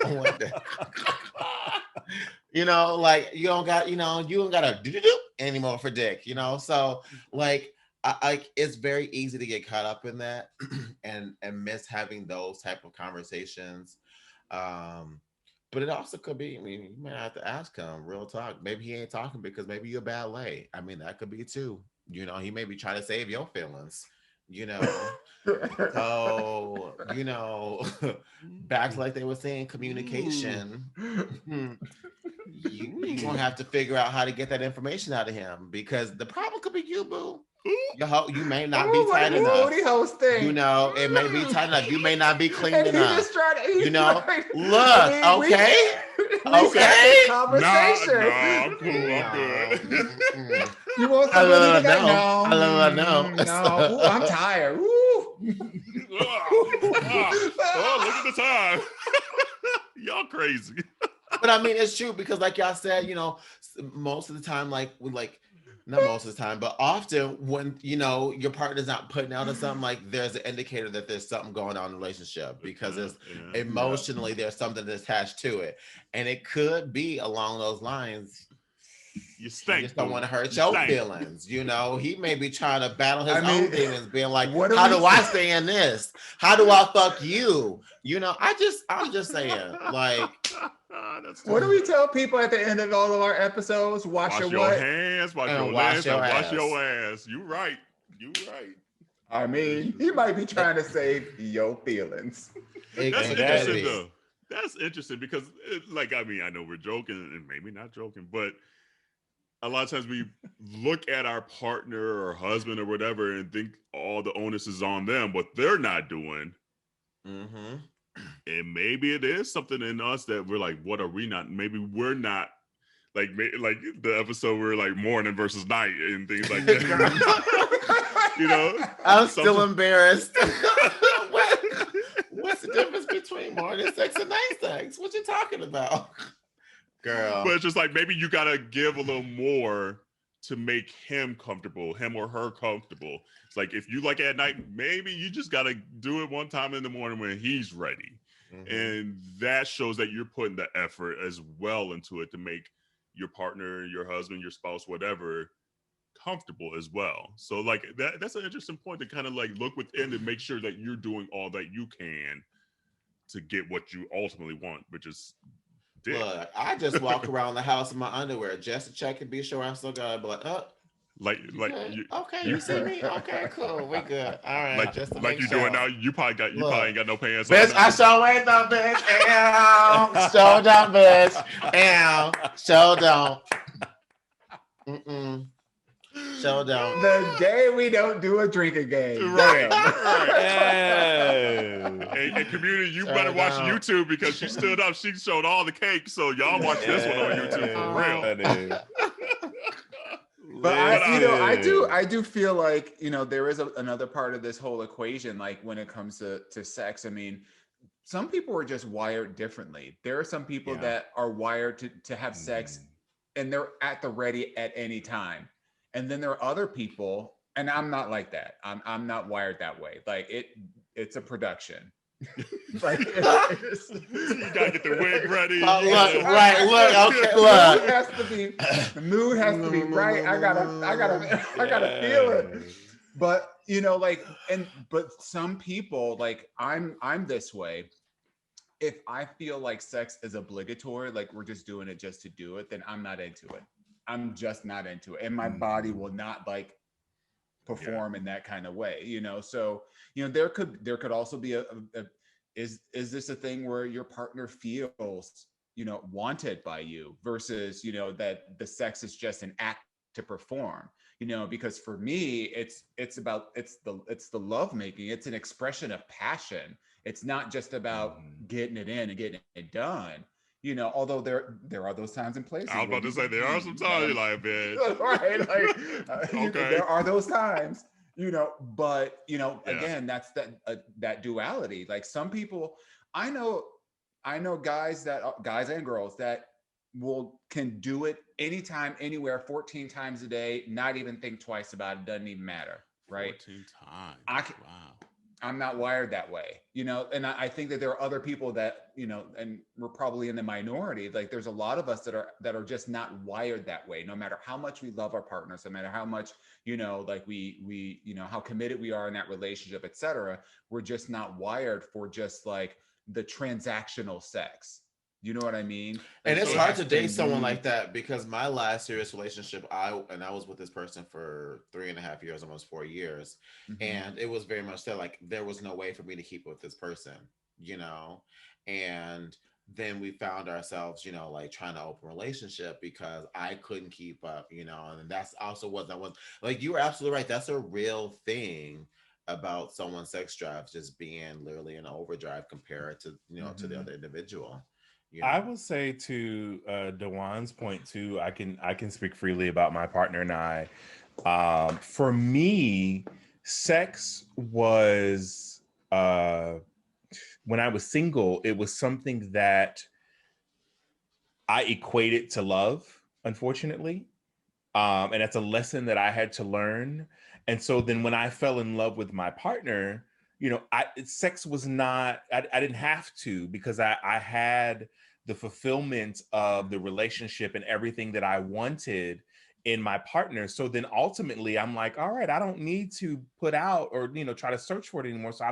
One dick. You know, like you don't gotta do anymore for dick, you know. So like it's very easy to get caught up in that and miss having those type of conversations. But it also could be, I mean, you might have to ask him, real talk. Maybe he ain't talking because maybe you're ballet. I mean, that could be too. You know, he may be trying to save your feelings, you know. So, you know, back to like they were saying, communication. You're gonna have to figure out how to get that information out of him, because the problem could be you, boo. You may not be tight enough. You know, it may be tight enough. You may not be clean enough. You know, look, okay. Conversation. No, I'm cool. I'm good. You want somebody to know? No. Ooh, I'm tired. Ooh. Oh, look at the time. Y'all crazy. But I mean, it's true, because like y'all said, you know, most of the time, not most of the time, but often when, you know, your partner's not putting out or something, like there's an indicator that there's something going on in the relationship, because it's emotionally there's something that's attached to it. And it could be along those lines. You stink. You just don't want to hurt your feelings. You know, he may be trying to battle his own demons, being like, how do I stay in this? How do I fuck you? You know, I'm just saying, like, what do we tell people at the end of all of our episodes? Wash your hands, wash your ass. You right. I mean, he might be trying to save your feelings. That's interesting, though. That's interesting, because, like, I mean, I know we're joking and maybe not joking, but a lot of times we look at our partner or husband or whatever and think all the onus is on them, what they're not doing. Mm-hmm. And maybe it is something in us that we're like, what are we not? Maybe we're not like the episode where like morning versus night and things like that. You know, I'm still embarrassed. What's the difference between morning sex and night sex? What you talking about, girl? But it's just like, maybe you gotta give a little more to make him comfortable, him or her comfortable. It's like, if you like it at night, maybe you just gotta do it one time in the morning when he's ready. Mm-hmm. And that shows that you're putting the effort as well into it to make your partner, your husband, your spouse, whatever, comfortable as well. So like that's an interesting point to kind of like look within and make sure that you're doing all that you can to get what you ultimately want, which is dick. Look, I just walk around the house in my underwear just to check and be sure I still got it. But like you see me? Okay, cool, we good. All right, like just to like make you sure. doing now. You probably ain't got no pants Bitch, on. I show ain't no bitch. Ow, show don't, bitch. Ow, show don't. Show don't. The day we don't do a drinking game. Right. Yes. Community, you better watch YouTube because she stood up. She showed all the cake. So y'all watch this one on YouTube for real. But I do feel like, there is another part of this whole equation, like when it comes to sex. I mean, some people are just wired differently. There are some people that are wired to have sex and they're at the ready at any time. And then there are other people, and I'm not like that. I'm not wired that way. Like it's a production. Like you gotta get the wig ready. Okay, look. The mood has to be right. I gotta feel it. But but some people, like I'm this way. If I feel like sex is obligatory, like we're just doing it just to do it, then I'm not into it. I'm just not into it, and my body will not like perform in that kind of way, So there could also be is this a thing where your partner feels wanted by you versus that the sex is just an act to perform, because for me it's the love making. It's an expression of passion. It's not just about getting it in and getting it done. Although there are those times and places. I was about to say there are some times you're like, man, right? Like, okay. There are those times, But again, that's that duality. Like some people, I know guys and girls that can do it anytime, anywhere, 14 times a day, not even think twice about it. Doesn't even matter, right? 14 times. Wow. I'm not wired that way, and I think that there are other people that, and we're probably in the minority. Like there's a lot of us that are just not wired that way, no matter how much we love our partners, no matter how much, like we how committed we are in that relationship, etc. We're just not wired for just like the transactional sex. You know what I mean? And it's hard to date someone like that because my last serious relationship, I was with this person for 3.5 years, almost 4 years. And it was very much that like, there was no way for me to keep with this person, and then we found ourselves, like trying to open a relationship because I couldn't keep up, and that's also what that was. Like, you were absolutely right. That's a real thing about someone's sex drive, just being literally in overdrive compared to, to the other individual. I will say to Dawon's point too, I can speak freely about my partner and I. For me, sex was when I was single, it was something that I equated to love, unfortunately. And that's a lesson that I had to learn. And so then when I fell in love with my partner, sex was not, I didn't have to, because I had the fulfillment of the relationship and everything that I wanted in my partner. So then ultimately I'm like, all right, I don't need to put out or, try to search for it anymore. So I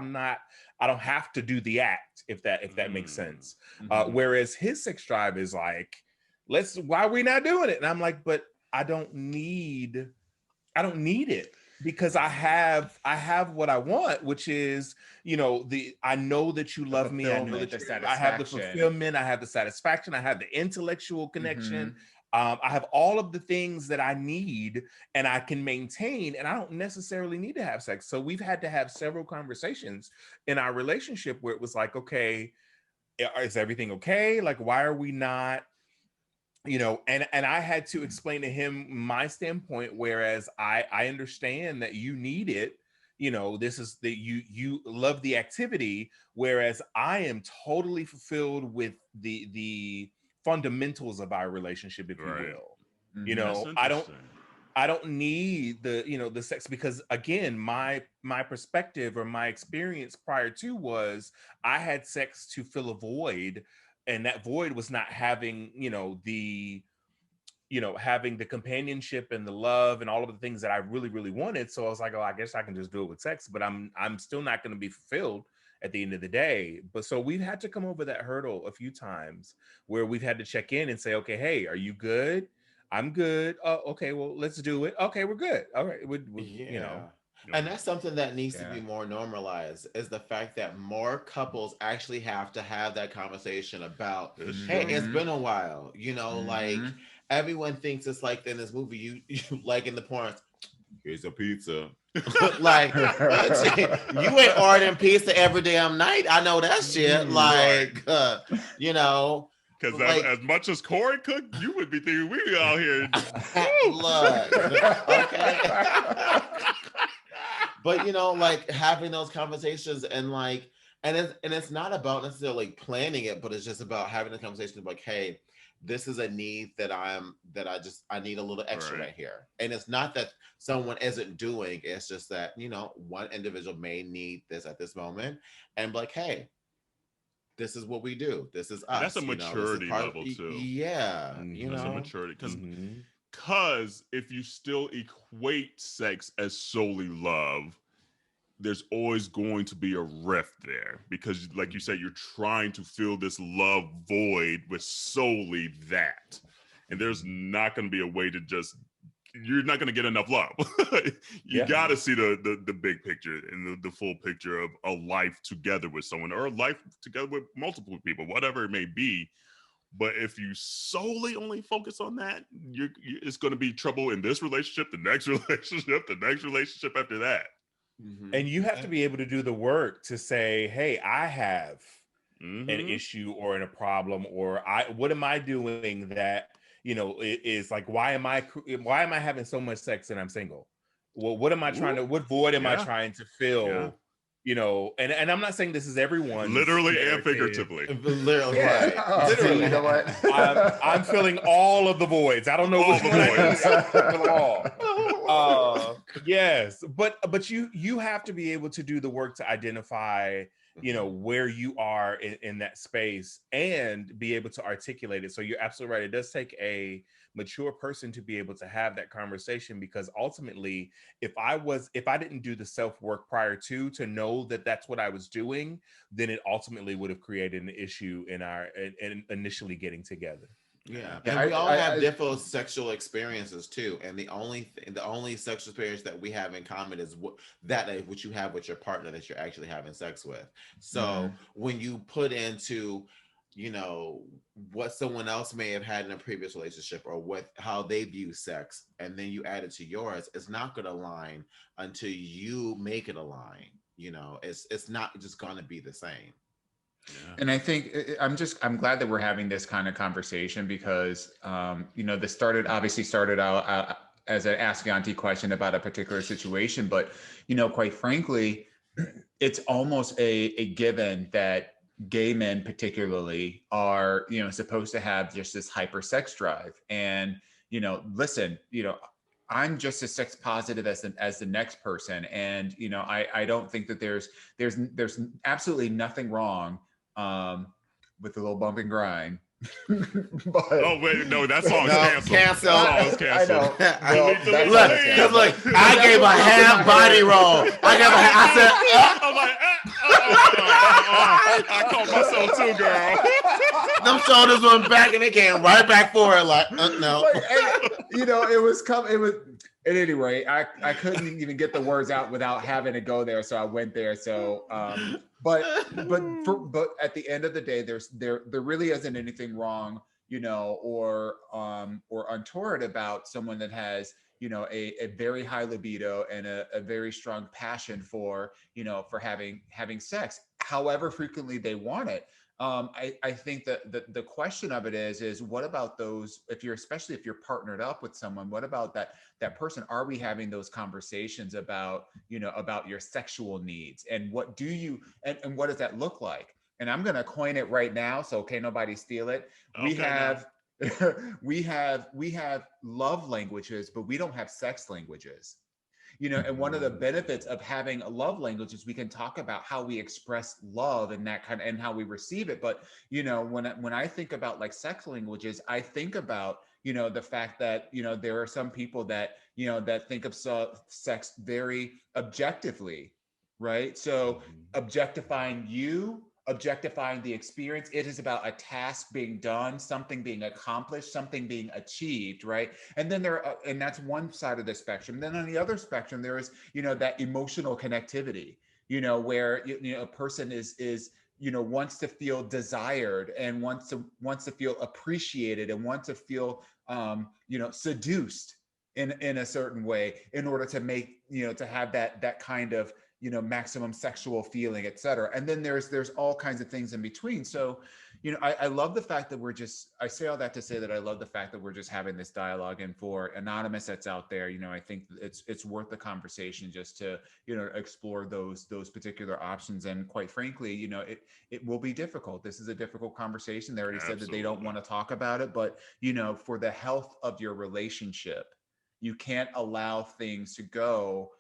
don't have to do the act, if that makes sense. Whereas his sex drive is like, why are we not doing it? And I'm like, but I don't need it. Because I have what I want, which is, I know that you love me. I know that I have the fulfillment. I have the satisfaction. I have the intellectual connection. I have all of the things that I need and I can maintain, and I don't necessarily need to have sex. So we've had to have several conversations in our relationship where it was like, okay, is everything okay? Like, why are we not? And I had to explain to him my standpoint, whereas I understand that you need it. This is you love the activity, whereas I am totally fulfilled with the fundamentals of our relationship, if you will. I don't need the sex, because again, my perspective or my experience prior to was I had sex to fill a void. And that void was not having, the you know, having the companionship and the love and all of the things that I really, really wanted. So I was like, oh, I guess I can just do it with sex, but I'm still not going to be fulfilled at the end of the day. But so we've had to come over that hurdle a few times where we've had to check in and say, okay, hey, are you good? I'm good. Oh, okay, well, let's do it. Okay, we're good. All right, you know. And that's something that needs to be more normalized, is the fact that more couples actually have to have that conversation about, hey, it's been a while, you know, like everyone thinks it's like in this movie, you like in the porn, here's a pizza. Like, you ain't ordering pizza every damn night. I know that shit. Like, you know. Because like, as much as Corey cooked, you would be thinking we out here. Look, okay. But you know, like having those conversations and like, and it's not about necessarily planning it, but it's just about having a conversation of like, hey, this is a need that I need a little extra right here. And it's not that someone isn't doing, it's just that, you know, one individual may need this at this moment, and like, hey, this is what we do. This is us. That's a maturity level too. Yeah. You that's know, a maturity. Because if you still equate sex as solely love, there's always going to be a rift there, because like you said, you're trying to fill this love void with solely that. And there's not going to be a way to just, you're not going to get enough love. You got to see the big picture and the full picture of a life together with someone, or a life together with multiple people, whatever it may be. But if you solely only focus on that, it's going to be trouble in this relationship, the next relationship, the next relationship after that. And you have to be able to do the work to say, hey, I have an issue or a problem, or what am I doing that, you know, is like, why am I having so much sex and I'm single? Well, what void am I trying to fill? Yeah. You know, and I'm not saying this is everyone. Literally and figuratively. Literally. Right. Literally. You know what? I'm filling all of the voids. I don't know which one I fill all. Yes. But you have to be able to do the work to identify, you know, where you are in that space and be able to articulate it. So you're absolutely right. It does take a mature person to be able to have that conversation, because ultimately, if I didn't do the self-work prior to know that that's what I was doing, then it ultimately would have created an issue in initially getting together. Yeah, and we all have different sexual experiences too, and the only sexual experience that we have in common is what you have with your partner that you're actually having sex with. So when you put into, you know, what someone else may have had in a previous relationship, or how they view sex, and then you add it to yours, it's not going to align until you make it align. You know, it's not just going to be the same. Yeah. And I think I'm glad that we're having this kind of conversation, because, you know, this obviously started out as an Ask Auntie question about a particular situation, but, you know, quite frankly, it's almost a given that gay men particularly are, you know, supposed to have just this hyper sex drive. And, you know, listen, you know, I'm just as sex positive as the next person. And, you know, I don't think that there's absolutely nothing wrong with a little bump and grind. But, oh wait, no, that song's canceled. That song's canceled. Look, I gave a half body roll. I caught myself too, girl. Them shoulders went back and they came right back forward, like no. You know, it was at any rate, I couldn't even get the words out without having to go there, so I went there. So but at the end of the day, there really isn't anything wrong, you know, or untoward about someone that has, you know, a very high libido and a very strong passion for, you know, for having sex, however frequently they want it. I think that the question of it is what about those, especially if you're partnered up with someone, what about that person? Are we having those conversations about, you know, about your sexual needs, and what do you, and what does that look like? And I'm going to coin it right now, so can't nobody steal it. Okay, we have love languages, but we don't have sex languages. You know, and one of the benefits of having a love language is we can talk about how we express love and that and how we receive it. But, you know, when I think about like sex languages, I think about, the fact that, there are some people that, that think of sex very objectively, right? So objectifying objectifying the experience, it is about a task being done, something being accomplished, something being achieved, right? And then and that's one side of the spectrum. Then on the other spectrum, there is, that emotional connectivity, where a person is wants to feel desired and wants to feel appreciated and wants to feel seduced in a certain way in order to make, to have that kind of, maximum sexual feeling, et cetera. And then there's all kinds of things in between. So, I love the fact that I say all that to say that I love the fact that we're just having this dialogue. And for Anonymous that's out there, I think it's worth the conversation just to, explore those particular options. And quite frankly, it will be difficult. This is a difficult conversation. They already said that they don't want to talk about it, but, for the health of your relationship, you can't allow things to go,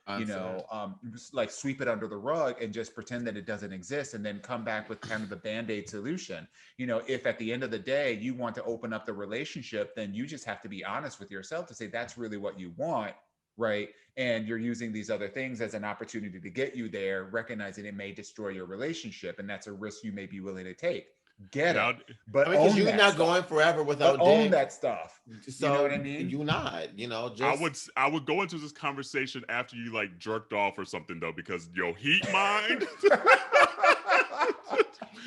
like sweep it under the rug and just pretend that it doesn't exist and then come back with kind of the Band-Aid solution. If at the end of the day you want to open up the relationship, then you just have to be honest with yourself to say that's really what you want, right? And you're using these other things as an opportunity to get you there, recognizing it may destroy your relationship, and that's a risk you may be willing to take. Get it, but because you're not going forever without own that stuff. So, you know what I mean? You not, just I would go into this conversation after you like jerked off or something though, because your heat mind.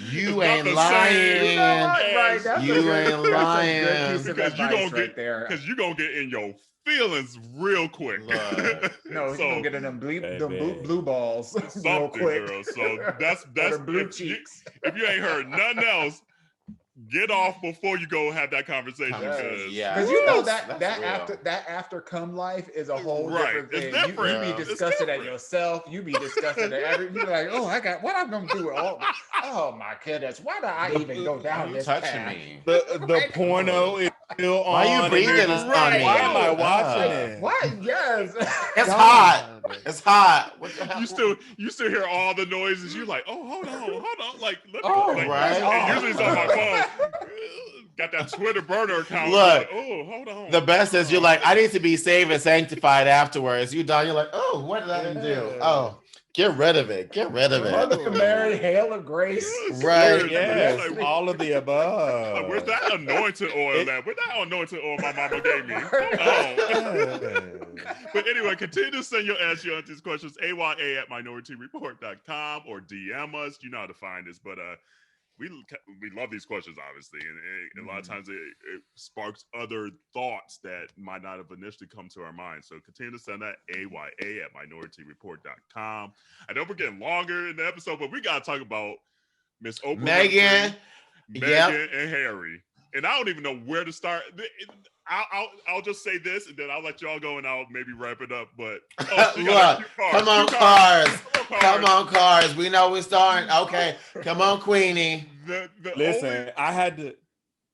You ain't lying. You ain't lying. Because you're gonna get in your feelings real quick. No, he's gonna get in them blue balls real quick. Girl. So that's blue cheeks. If you ain't heard nothing else, get off before you go have that conversation. Because that after come life is a whole different thing. You be disgusted at yourself. You be disgusted at everything. You're like, what I'm gonna do with all. Oh my goodness, why do I even go down this path? Me. The porno is still on. Why are you breathing on me? Why am I watching it? What? Yes. It's hot. It's hot. What the hell? You still hear all the noises. You're like, oh, hold on. Like, let me. Right. And usually it's on my phone. Got that Twitter burner account. Look, like, oh, hold on. The best is you're like, I need to be saved and sanctified afterwards. You done, you're like, oh, what did I do? Oh, get rid of it. Get rid of it. Mother Mary, hail of grace. Right. Yes. Like, all of the above. Like, where's that anointed oil at? Where's that anointed oil my mama gave me? Oh. But anyway, continue to send your Ask Your Aunties questions, aya@minorityReport.com, or DM us. You know how to find us. But we love these questions, obviously, and a lot of times it sparks other thoughts that might not have initially come to our mind. So continue to send that aya@minorityReport.com. I know we're getting longer in the episode, but we got to talk about Miss Oprah, Meghan, and Harry. And I don't even know where to start. I'll just say this, and then I'll let y'all go, and I'll maybe wrap it up. But look, come on, cars. Come on, cars. We know we're starting. Okay, come on, Queenie. Listen, I had to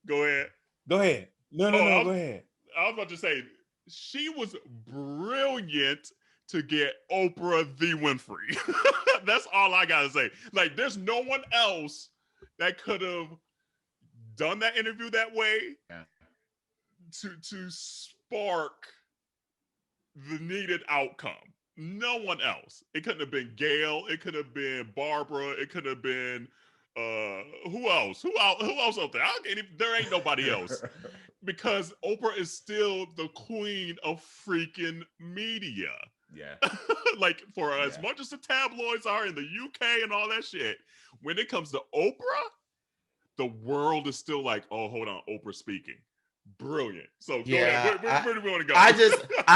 go ahead. No, go ahead. I was about to say she was brilliant to get Oprah the Winfrey. That's all I gotta say. Like, there's no one else that could have done that interview that way. Yeah. To spark the needed outcome. No one else. It couldn't have been Gail. It could have been Barbara. It could have been who else? Who else out there? There ain't nobody else. Because Oprah is still the queen of freaking media. Yeah. Like, for as much as the tabloids are in the UK and all that shit, when it comes to Oprah, the world is still like, oh, hold on, Oprah speaking. Brilliant. So go ahead. Where do we want to go? I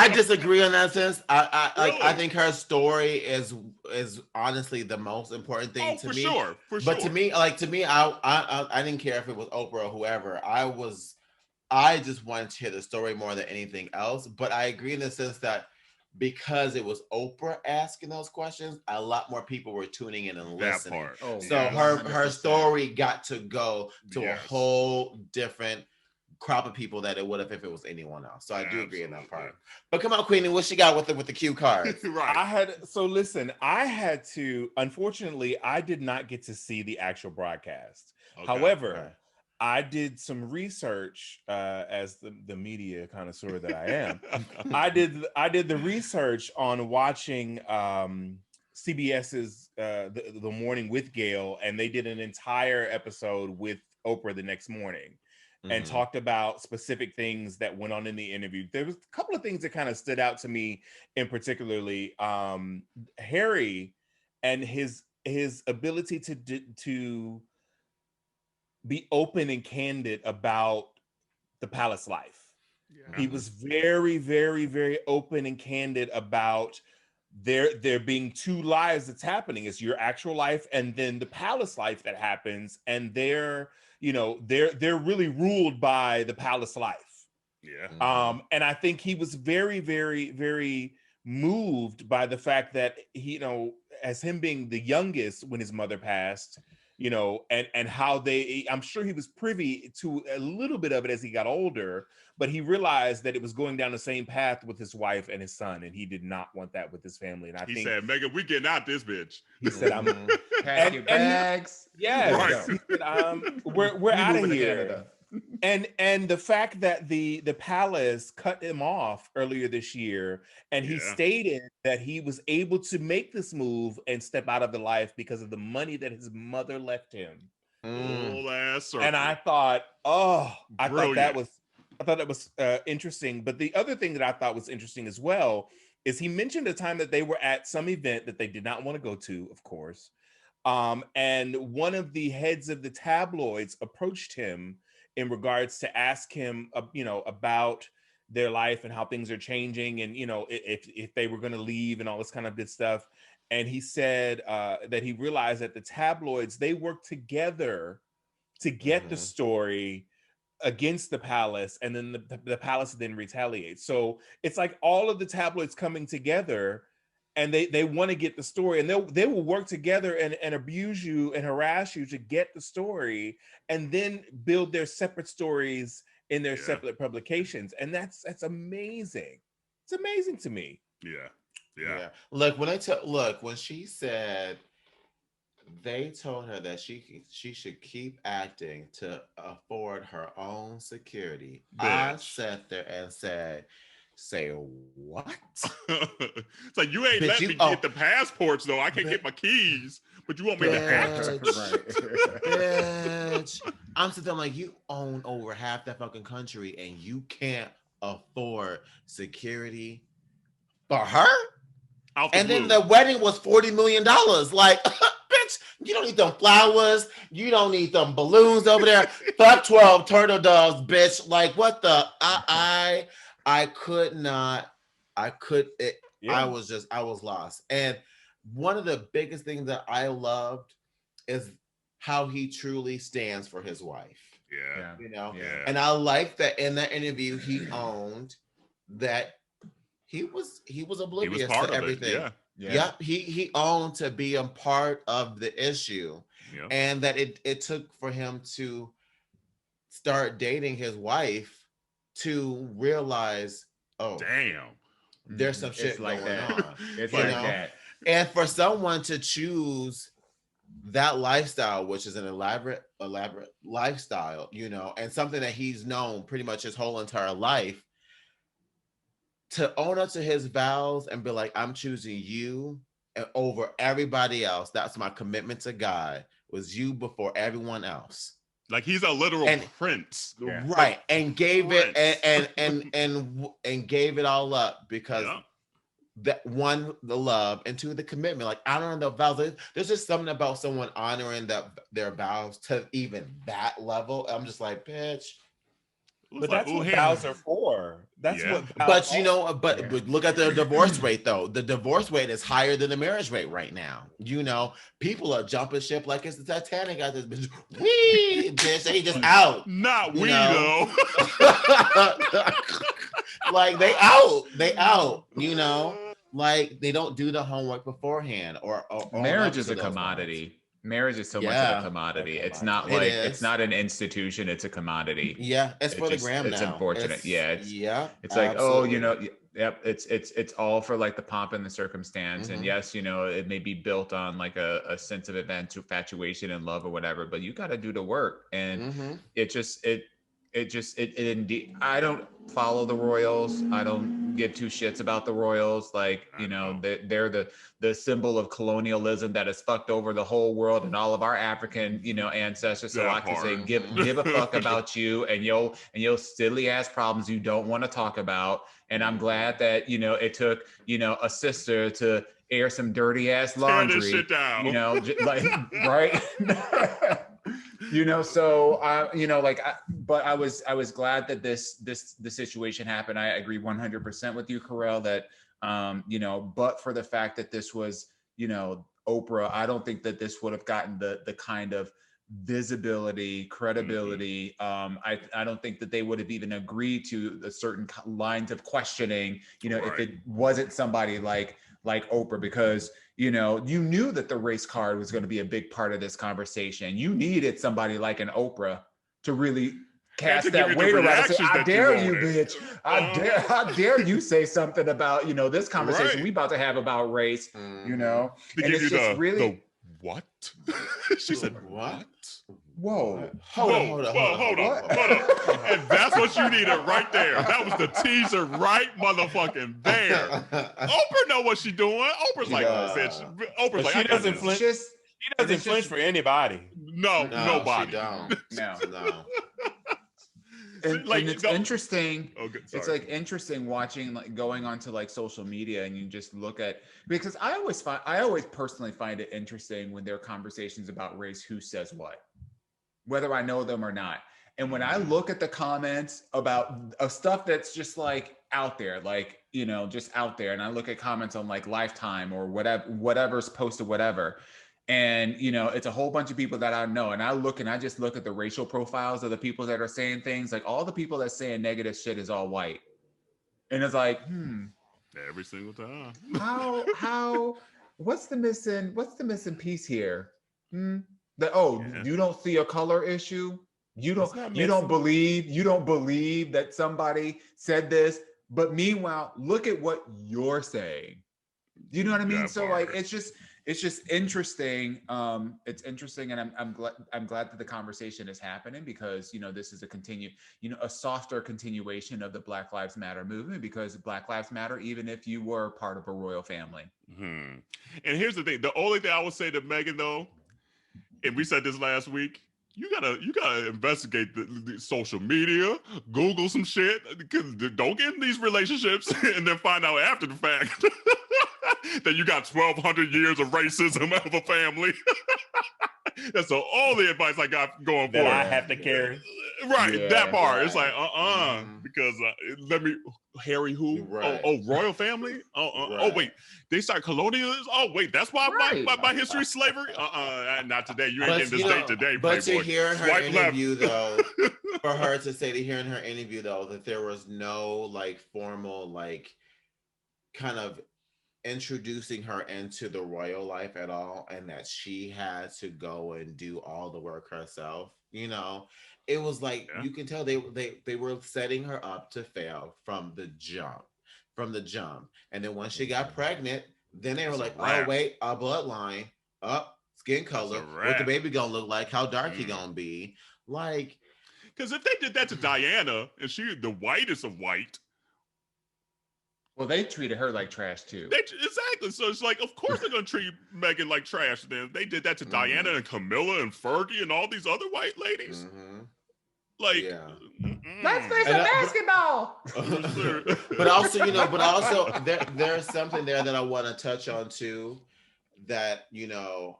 disagree in that sense. I think her story is honestly the most important thing to me. For sure. To me, I didn't care if it was Oprah or whoever. I just wanted to hear the story more than anything else. But I agree in the sense that because it was Oprah asking those questions, a lot more people were tuning in and listening. Her story got to go to a whole different crop of people that it would have if it was anyone else. So I do agree in that part. But come on, Queenie, what she got with the cue cards? Right. Unfortunately, I did not get to see the actual broadcast. Okay. However, I did some research as the media connoisseur that I am. I did the research on watching CBS's the Morning with Gayle, and they did an entire episode with Oprah the next morning and talked about specific things that went on in the interview. There was a couple of things that kind of stood out to me in particularly Harry and his ability to be open and candid about the palace life. Yeah. He was very, very, very open and candid about there being two lives that's happening. It's your actual life and then the palace life that happens, and they're really ruled by the palace life. Yeah. And I think he was very, very, very moved by the fact that he, as him being the youngest when his mother passed, and how I'm sure he was privy to a little bit of it as he got older, but he realized that it was going down the same path with his wife and his son, and he did not want that with his family. And he said, Megan, we getting out this bitch. He said, I'm pack your bags. Yeah. Right. He said, we're out of here. And the fact that the palace cut him off earlier this year, and he stated that he was able to make this move and step out of the life because of the money that his mother left him. Old ass circle. And I thought, I thought that was interesting. But the other thing that I thought was interesting as well is he mentioned a time that they were at some event that they did not want to go to, of course. And one of the heads of the tabloids approached him in regards to ask him, about their life and how things are changing, and if they were going to leave and all this kind of good stuff. And he said that he realized that the tabloids, they work together to get the story against the palace, and then the palace then retaliates. So it's like all of the tabloids coming together, and they want to get the story, and they will work together and abuse you and harass you to get the story, and then build their separate stories in their separate publications. And that's amazing. It's amazing to me. Yeah. Look, when she said they told her that she should keep acting to afford her own security, bitch. I sat there and said, say what? It's like, you ain't let me get the passports though. I can't get my keys, but you want me to act? Bitch. I'm sitting there like, you own over half that fucking country and you can't afford security for her? And then the wedding was $40 million. Like, bitch, you don't need them flowers. You don't need them balloons over there. Fuck 12 turtle doves, bitch. Like, what the? I could not. I was lost. And one of the biggest things that I loved is how he truly stands for his wife. Yeah. And I like that in that interview he owned that he was oblivious to everything. He owned to be a part of the issue. And that it took for him to start dating his wife to realize, damn, there's some shit like going that. on. It's like that. And for someone to choose that lifestyle, which is an elaborate lifestyle, and something that he's known pretty much his whole entire life, to own up to his vows and be like, I'm choosing you over everybody else. That's my commitment to God, was you before everyone else. Like, he's a literal prince, right? And gave it and gave it all up because that, one, the love, and two, the commitment. Like, honoring the vows. There's just something about someone honoring their vows to even that level. I'm just like, bitch. But that's what vows are for. That's what vows but look at the divorce rate though. The divorce rate is higher than the marriage rate right now. People are jumping ship like it's the Titanic out this bitch. Wee, bitch, they just out. Not we though. Like they out. Like they don't do the homework beforehand or marriage is a commodity. Marriage is so much of a commodity. It's not like it's not an institution. It's a commodity. Yeah, it's for the gram now. It's unfortunate. It's like, absolutely. Yep, it's all for like the pomp and the circumstance. And yes, you know, it may be built on like a sense of infatuation and love or whatever, but you got to do the work. And it indeed, I don't follow the royals. I don't give two shits about the royals. Like, you know, they're the symbol of colonialism that has fucked over the whole world and all of our African, you know, ancestors. So I can say, give a fuck about you and your silly ass problems you don't want to talk about. And I'm glad that, you know, it took, you know, a sister to air some dirty ass laundry. Tear this shit down. You know, like, right? You know, so you know, like, but I was glad that the situation happened. I agree 100% with you, Kerel, that you know, but for the fact that this was, you know, Oprah, I don't think that this would have gotten the kind of visibility, credibility. I don't think that they would have even agreed to the certain lines of questioning, you know, if it wasn't somebody like Oprah, because, you know, you knew that the race card was going to be a big part of this conversation. You needed somebody like an Oprah to really cast that weight around and say, I dare you, bitch. I dare you say something about, you know, this conversation we about to have about race, you know. And it's just really what? She said, what? Whoa. Hold on. And that's what you needed right there. That was the teaser right motherfucking there. Oprah know what she's doing. Oprah's like, bitch. Oprah's like, she doesn't flinch. She doesn't flinch for anybody. No, nobody. She don't. No. And it's interesting. It's like interesting watching, like, going onto like social media, and you just look at, because I always personally find it interesting when there are conversations about race, who says what, whether I know them or not. And when I look at the comments of stuff that's just like out there, like, you know, just out there, and I look at comments on like Lifetime or whatever's posted, whatever. And, you know, it's a whole bunch of people that I know. And I just look at the racial profiles of the people that are saying things. Like, all the people that's saying negative shit is all white. And it's like, every single time. what's the missing piece here? You don't see a color issue? You don't believe that somebody said this, but meanwhile, look at what you're saying. You know what I mean? So like, it's just interesting. It's interesting, and I'm glad that the conversation is happening, because, you know, this is a softer continuation of the Black Lives Matter movement, because Black Lives Matter, even if you were part of a royal family. And here's the thing: the only thing I would say to Meghan, though, and we said this last week, you gotta investigate the social media, Google some shit, because don't get in these relationships and then find out after the fact that you got 1,200 years of racism of a family. That's the only advice I got going that forward. I have to carry. Right, that part. It's like, because Harry who? Right. Oh, royal family? Oh, wait, they start colonialism? Oh, wait, that's why my history is slavery? Not today. You ain't getting this date today, But Playboy. to hear in her Swipe interview, left. though, for her to say, to hear in her interview, though, that there was no, like, formal, like, kind of introducing her into the royal life at all, and that she had to go and do all the work herself, you know, it was like, you can tell they were setting her up to fail from the jump. And then once she got pregnant, then they were like, oh wait, our bloodline, skin color, what the baby gonna look like, how dark he gonna be, like, because if they did that to Diana, and she the whitest of white, well, they treated her like trash too. Exactly. So it's like, of course they're gonna treat Meghan like trash. Then they did that to Diana and Camilla and Fergie and all these other white ladies. Like, let's play some basketball. but also, there's something there that I want to touch on too, that, you know,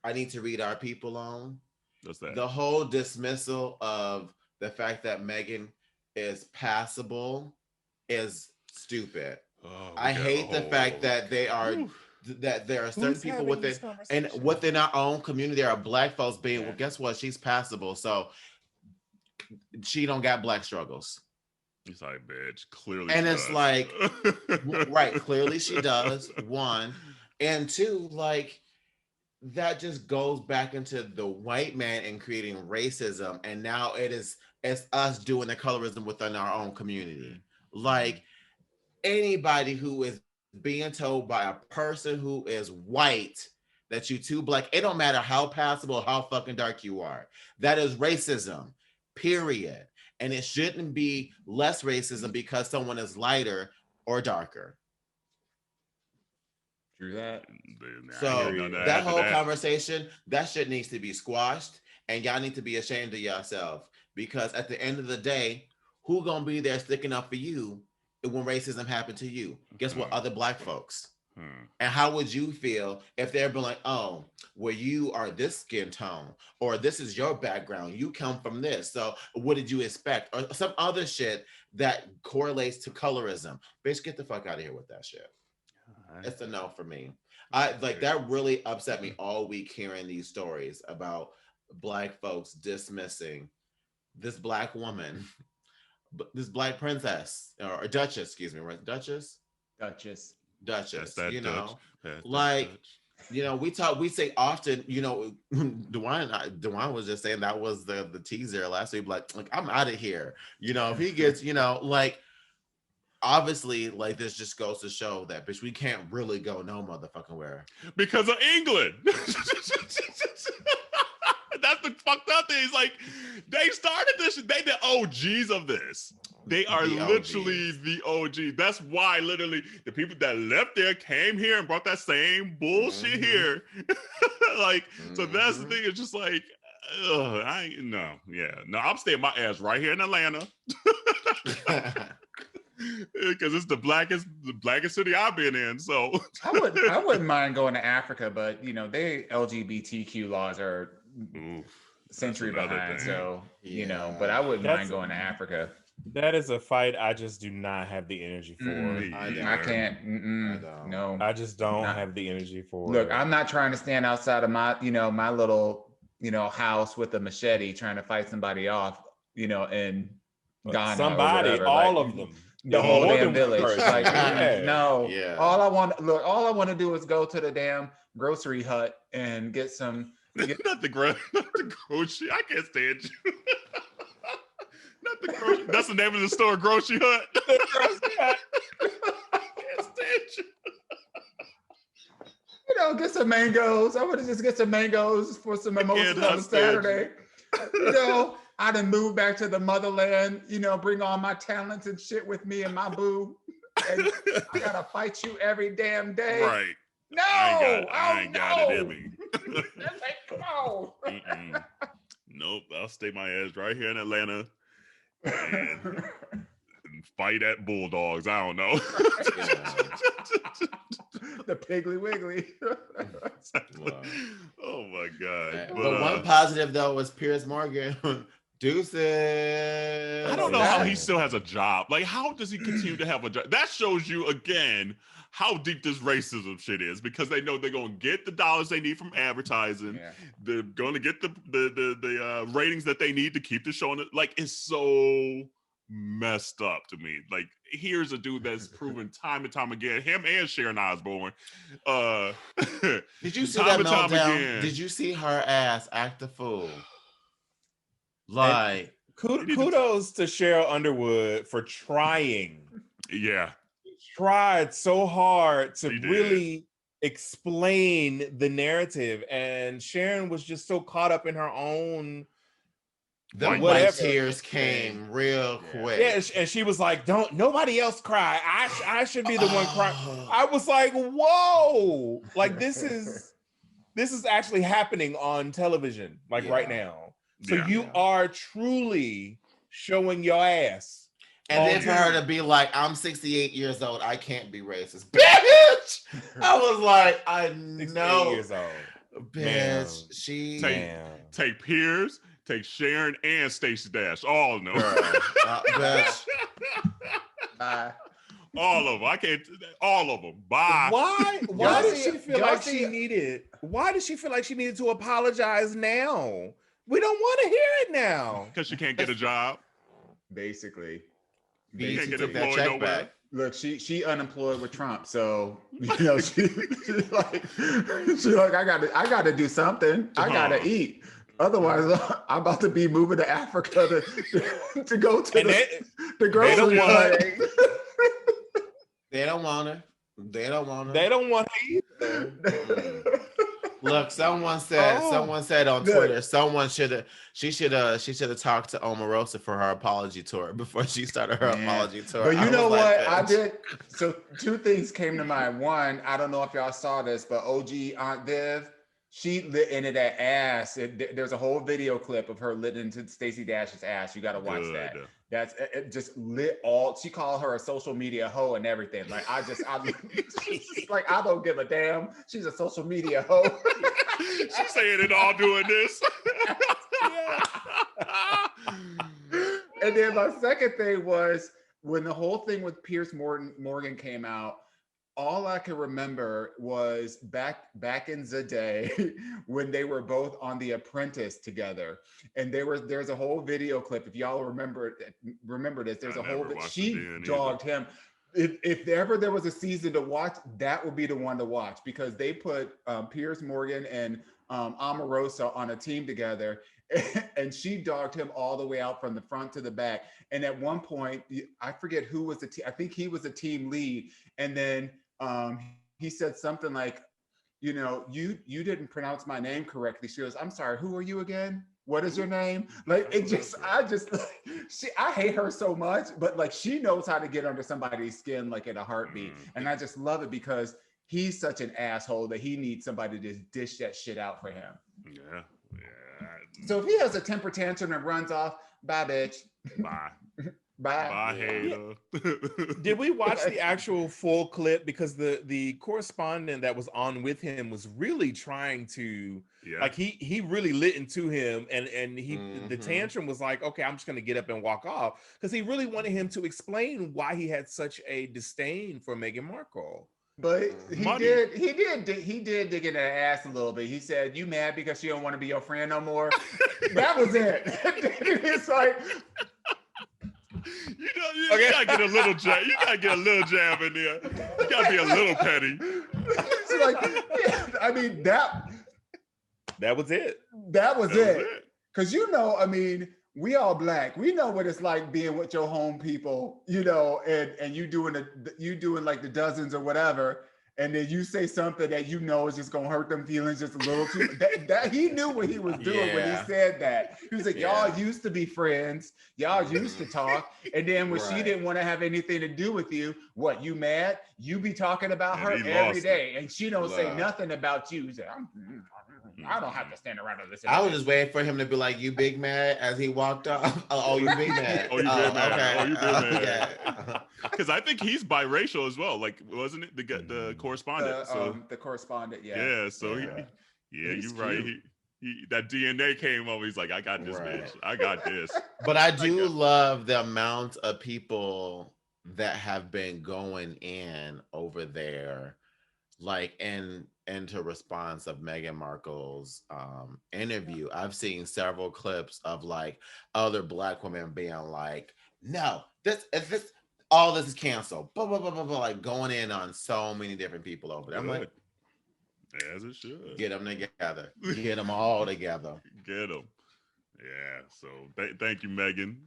I need to read our people on. What's that? The whole dismissal of the fact that Meghan is passable is stupid. I hate the fact that they are that there are certain people within our own community, there are Black folks being, well, guess what? She's passable, so she don't got Black struggles. It's like, bitch, clearly. And it's like, right, clearly she does. One, and two, like, that just goes back into the white man and creating racism, and now it's us doing the colorism within our own community. Like, anybody who is being told by a person who is white that you too black, it don't matter how passable, how fucking dark you are. That is racism, period. And it shouldn't be less racism because someone is lighter or darker. True that. So that whole conversation, that shit needs to be squashed, and y'all need to be ashamed of yourself, because at the end of the day, who gonna be there sticking up for you when racism happened to you? Guess what? Other black folks. And how would you feel if they're been like, oh, well, you are this skin tone, or this is your background, you come from this, so what did you expect? Or some other shit that correlates to colorism. Bitch, get the fuck out of here with that shit. It's a no for me. I like that really upset me all week hearing these stories about black folks dismissing this black woman, this black princess or duchess, excuse me, right? Duchess, you know, like, you know, we say often, you know, Dewayne was just saying that was the teaser last week, like I'm out of here. You know, if he gets, you know, like, obviously, like, this just goes to show that, bitch, we can't really go no motherfucking where. Because of England. That's the fucked up thing. It's like, they started this, they the OGs of this. They are literally the OG. That's why literally the people that left there came here and brought that same bullshit here. Like, so that's the thing. It's just like, I'm staying my ass right here in Atlanta. Because it's the blackest city I've been in. So I wouldn't mind going to Africa, but you know, they LGBTQ laws are century behind. Thing. So you know, but I wouldn't mind going to Africa. That is a fight I just do not have the energy for. I can't. No, I just don't have the energy for. Look, I'm not trying to stand outside of my, you know, my little, you know, house with a machete trying to fight somebody off, you know, in Ghana. Somebody, or whatever. all like, of them. The whole damn village. Like, no. Yeah. All I want to do is go to the damn grocery hut and get some. Not the grocery. I can't stand you. Not the grocery. That's the name of the store, Grocery Hut. I can't stand you. You know, get some mangoes. I want to just get some mangoes for some mimosas on Saturday. You know, I done moved back to the motherland, you know, bring all my talents and shit with me and my boo. And I gotta fight you every damn day. Right. No, I ain't got it in me. Come on. Nope, I'll stay my ass right here in Atlanta and fight at Bulldogs. I don't know. The Piggly Wiggly. Wow. Oh my God. But one positive though was Piers Morgan. Deuces. I don't know how he still has a job. Like, how does he continue to have a job? That shows you again how deep this racism shit is, because they know they're gonna get the dollars they need from advertising. Yeah. They're gonna get the ratings that they need to keep the show on it. Like, it's so messed up to me. Like, here's a dude that's proven time and time again, him and Sharon Osbourne. Did you see that meltdown? Did you see her ass act a fool? Like, kudos to Cheryl Underwood for trying. Yeah. Tried so hard to really explain the narrative, and Sharon was just so caught up in her own. The white tears came real quick. Yeah, and she was like, "Don't nobody else cry. I should be the one crying." I was like, "Whoa!" Like, this is actually happening on television, like right now. So you are truly showing your ass. And then for her to be like, I'm 68 years old, I can't be racist. Bitch! I was like, I know. 68 years old. Bitch, Man. she... Take Piers, take Sharon, and Stacey Dash. All of them. Bitch. All of them. I can't... All of them. Bye. Why did she feel like she needed... Why did she feel like she needed to apologize now? We don't want to hear it now. Because she can't get a job. Basically. You can't get that check nowhere. Back. Look, she unemployed with Trump, so you know she like I got to do something. I got to eat. Otherwise, I'm about to be moving to Africa to go to the grocery store. They don't want her. They don't want her. They don't want her either. Look, someone said on Twitter, she should have talked to Omarosa for her apology tour before she started her apology tour. But you know what? I did. So 2 things came to mind. One, I don't know if y'all saw this, but OG Aunt Viv, she lit into that ass. There's a whole video clip of her lit into Stacey Dash's ass. You got to watch that. That's it just lit all. She called her a social media hoe and everything. Like like I don't give a damn. She's a social media hoe. She's saying it all doing this. And then my second thing was when the whole thing with Piers Morgan came out. All I can remember was back in the day when they were both on The Apprentice together, and there's a whole video clip. If y'all remember this, there's a whole. She dogged him. If ever there was a season to watch, that would be the one to watch because they put Piers Morgan and Omarosa on a team together, and she dogged him all the way out from the front to the back. And at one point, I forget who was the team. I think he was the team lead, and then. He said something like, you didn't pronounce my name correctly. She goes, I'm sorry, who are you again? What is your name? Like, I hate her so much, but like, she knows how to get under somebody's skin, like in a heartbeat. And I just love it because he's such an asshole that he needs somebody to dish that shit out for him. Yeah. So if he has a temper tantrum and runs off, bye, bitch. Bye. Bye. Hater. Did we watch the actual full clip? Because the correspondent that was on with him was really trying to, like he really lit into him, and he the tantrum was like, okay, I'm just gonna get up and walk off because he really wanted him to explain why he had such a disdain for Meghan Markle. But he did dig in her ass a little bit. He said, "You mad because she don't want to be your friend no more?" That was it. It's like. You gotta get a little jab. You gotta get a little jab in there. You gotta be a little petty. It's like, I mean that was it. That was it. Because we all Black. We know what it's like being with your home people, and you doing like the dozens or whatever. And then you say something that is just gonna hurt them feelings just a little too. That he knew what he was doing when he said that. He was like, "Y'all used to be friends. Y'all used to talk." And then when she didn't want to have anything to do with you, what? You mad? You be talking about her every day, and she don't say nothing about you. He said, I don't have to stand around and listen. I was just waiting for him to be like, "You big mad?" as he walked off. Oh, you big mad? Oh, you big mad? Okay. Oh, you big mad? Because I think he's biracial as well. Like, wasn't it the correspondent? The correspondent, yeah. So you're right. He that DNA came over. He's like, I got this bitch. I got this. But I do love the amount of people that have been going in over there, like into response of Meghan Markle's interview. I've seen several clips of like other Black women being like, "No, this all this is canceled." Blah, blah, blah, blah, blah, like going in on so many different people over there. I'm like, as it should. Get them together. Get them all together. Get them. Yeah. So thank you, Meghan.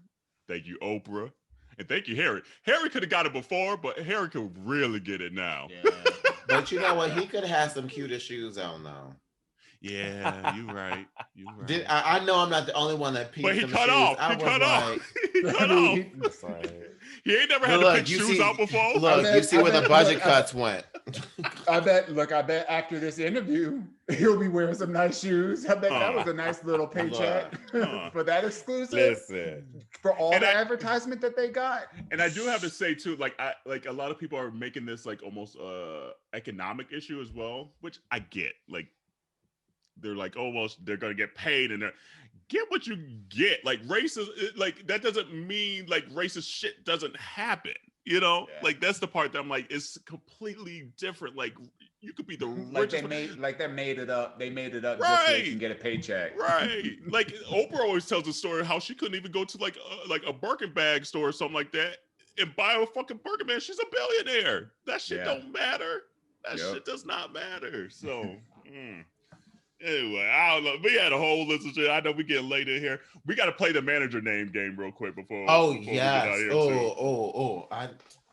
Thank you, Oprah. And thank you, Harry. Harry could have got it before, but Harry could really get it now. Yeah. But you know what? He could have some cuter shoes on, though. Yeah, you're right. You're right. I know I'm not the only one that peeked. But he cut off. He cut off. He cut off. He ain't never had to pick shoes out before. Look, you see where the budget cuts went. I bet after this interview, he'll be wearing some nice shoes. I bet that was a nice little paycheck for that exclusive. Listen. For all the advertisement that they got. And I do have to say too, like a lot of people are making this like almost economic issue as well, which I get. Like they're like, oh well, they're gonna get paid, and get what you get. Like racist, like that doesn't mean like racist shit doesn't happen. Like that's the part that I'm like, it's completely different. Like you could be the richest. They made it up. They made it up right. just so they can get a paycheck. Right. Like Oprah always tells the story how she couldn't even go to like a Birkin bag store or something like that and buy a fucking Birkin bag. She's a billionaire. That shit don't matter. That shit does not matter. So. Anyway, I don't know. We had a whole list of shit. I know we get late in here. We got to play the manager name game real quick before. Oh yes. We get out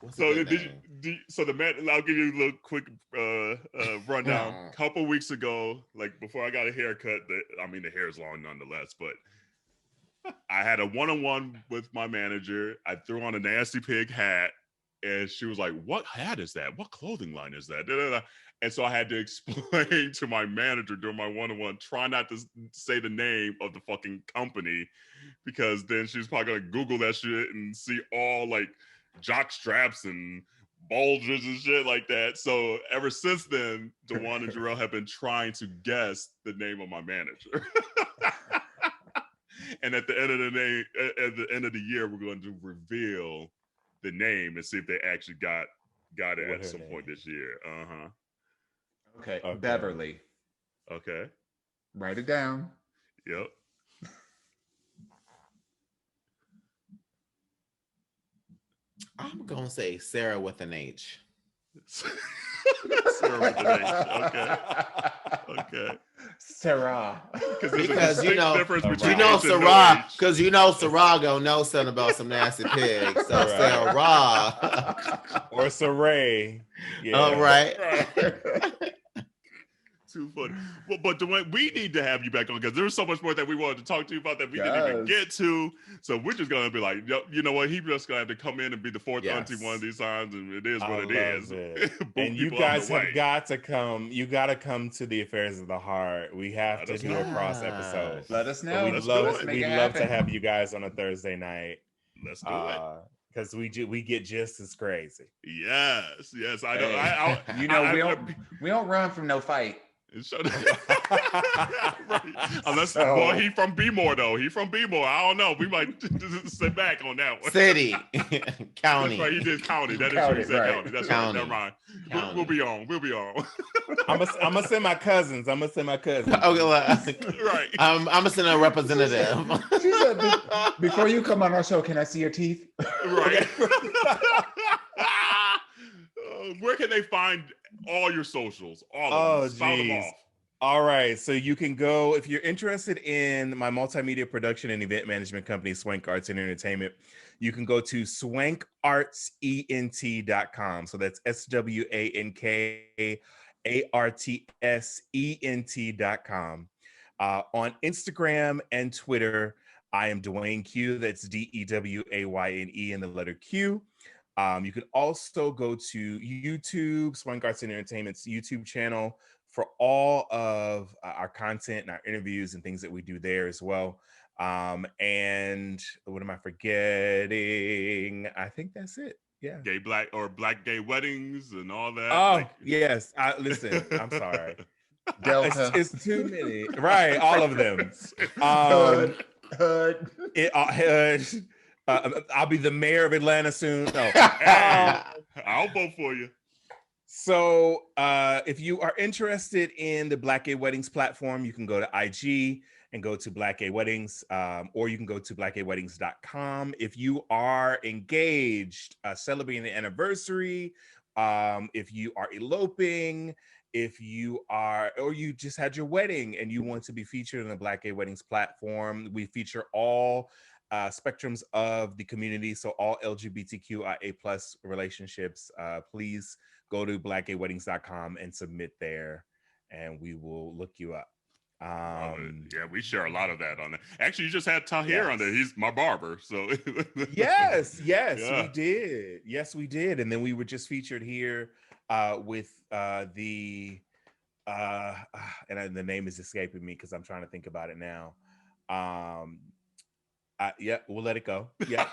here What's a So good did name? so the man, I'll give you a little quick rundown. A couple weeks ago, like before I got a haircut, the hair is long nonetheless, but I had a one-on-one with my manager. I threw on a nasty pig hat, and she was like, "What hat is that? What clothing line is that?" Da, da, da. And so I had to explain to my manager during my one-on-one, try not to say the name of the fucking company, because then she's probably gonna Google that shit and see all like jock straps and bulges and shit like that. So ever since then, Dawon and Jerrell have been trying to guess the name of my manager. And at the end of the year, we're going to reveal the name and see if they actually got it at some point this year. Okay. Beverly. Okay. Write it down. Yep. I'm gonna say Sarah with an H. Sarah with an H. Okay. Sarah. Because Sarah, because Sarah gonna know something about some nasty pigs. So Sarah or Saray. Yeah. All right. Too funny. Well, but Dwayne, we need to have you back on because there's so much more that we wanted to talk to you about that we didn't even get to. So we're just gonna be like, you know what? He just gonna have to come in and be the fourth auntie one of these times, and it is what it is. And you guys have got to come. You got to come to the Affairs of the Heart. We have to do a cross episode. Let us know. We'd love to have you guys on a Thursday night. Let's do it. Because we get just as crazy. Yes. I know. Hey, we don't run from no fight. Right. Unless he from B-more though. He from B-more. I don't know. We might just sit back on that one. City, county. That's right. He did county. That is true. He said county. That's county. Right. Never mind. We'll be on. I'm gonna send my cousins. Okay. Right. I'm gonna send a representative. She said, before you come on our show, can I see your teeth? Right. Where can they find all your socials? All of them. Them off. All right. So you can go, if you're interested in my multimedia production and event management company, Swank Arts and Entertainment, you can go to swankartsent.com. So that's SWANKARTSENT.com. On Instagram and Twitter, I am Dewayne Q. That's DEWAYNE and the letter Q. You can also go to YouTube, Swank Arts and Entertainment's YouTube channel for all of our content and our interviews and things that we do there as well. And what am I forgetting? I think that's it. Yeah. Black gay weddings and all that. Oh, yes. Listen, I'm sorry. Delta. It's too many. Right. All of them. Hood. I'll be the mayor of Atlanta soon. No. I'll vote for you. So if you are interested in the Black Gay Weddings platform, you can go to IG and go to Black Gay Weddings, or you can go to blackgayweddings.com. If you are engaged, celebrating an anniversary, if you are eloping, if you are, or you just had your wedding and you want to be featured in the Black Gay Weddings platform, we feature all spectrums of the community. So all LGBTQIA plus relationships, please go to blackgayweddings.com and submit there and we will look you up. Yeah, we share a lot of that on there. Actually, you just had Tahir on there. He's my barber. So yes, we did. Yes, we did. And then we were just featured here with and the name is escaping me because I'm trying to think about it now. Yeah, we'll let it go. Yeah.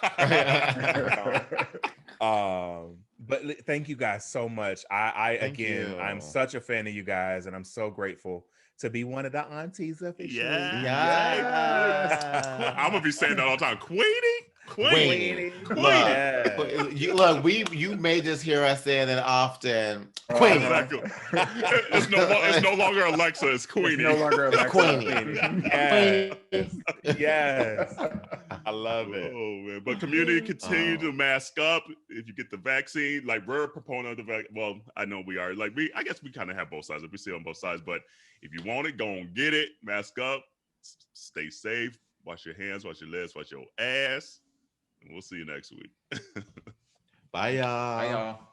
But thank you guys so much. I'm such a fan of you guys, and I'm so grateful to be one of the aunties officially. Yeah. I'm gonna be saying that all the time. Queenie. Look, you may just hear us saying it often. Queenie. Exactly. It's no longer Alexa, it's Queenie. It's no longer Alexa. Queenie. Yes. I love it. Oh man. But community, continue to mask up if you get the vaccine. Like, we're a proponent of the vaccine. Well, I know we are. Like, I guess we kind of have both sides. We see on both sides. But if you want it, go and get it. Mask up. Stay safe. Wash your hands, wash your legs, wash your ass. And we'll see you next week. Bye, y'all. Bye, y'all.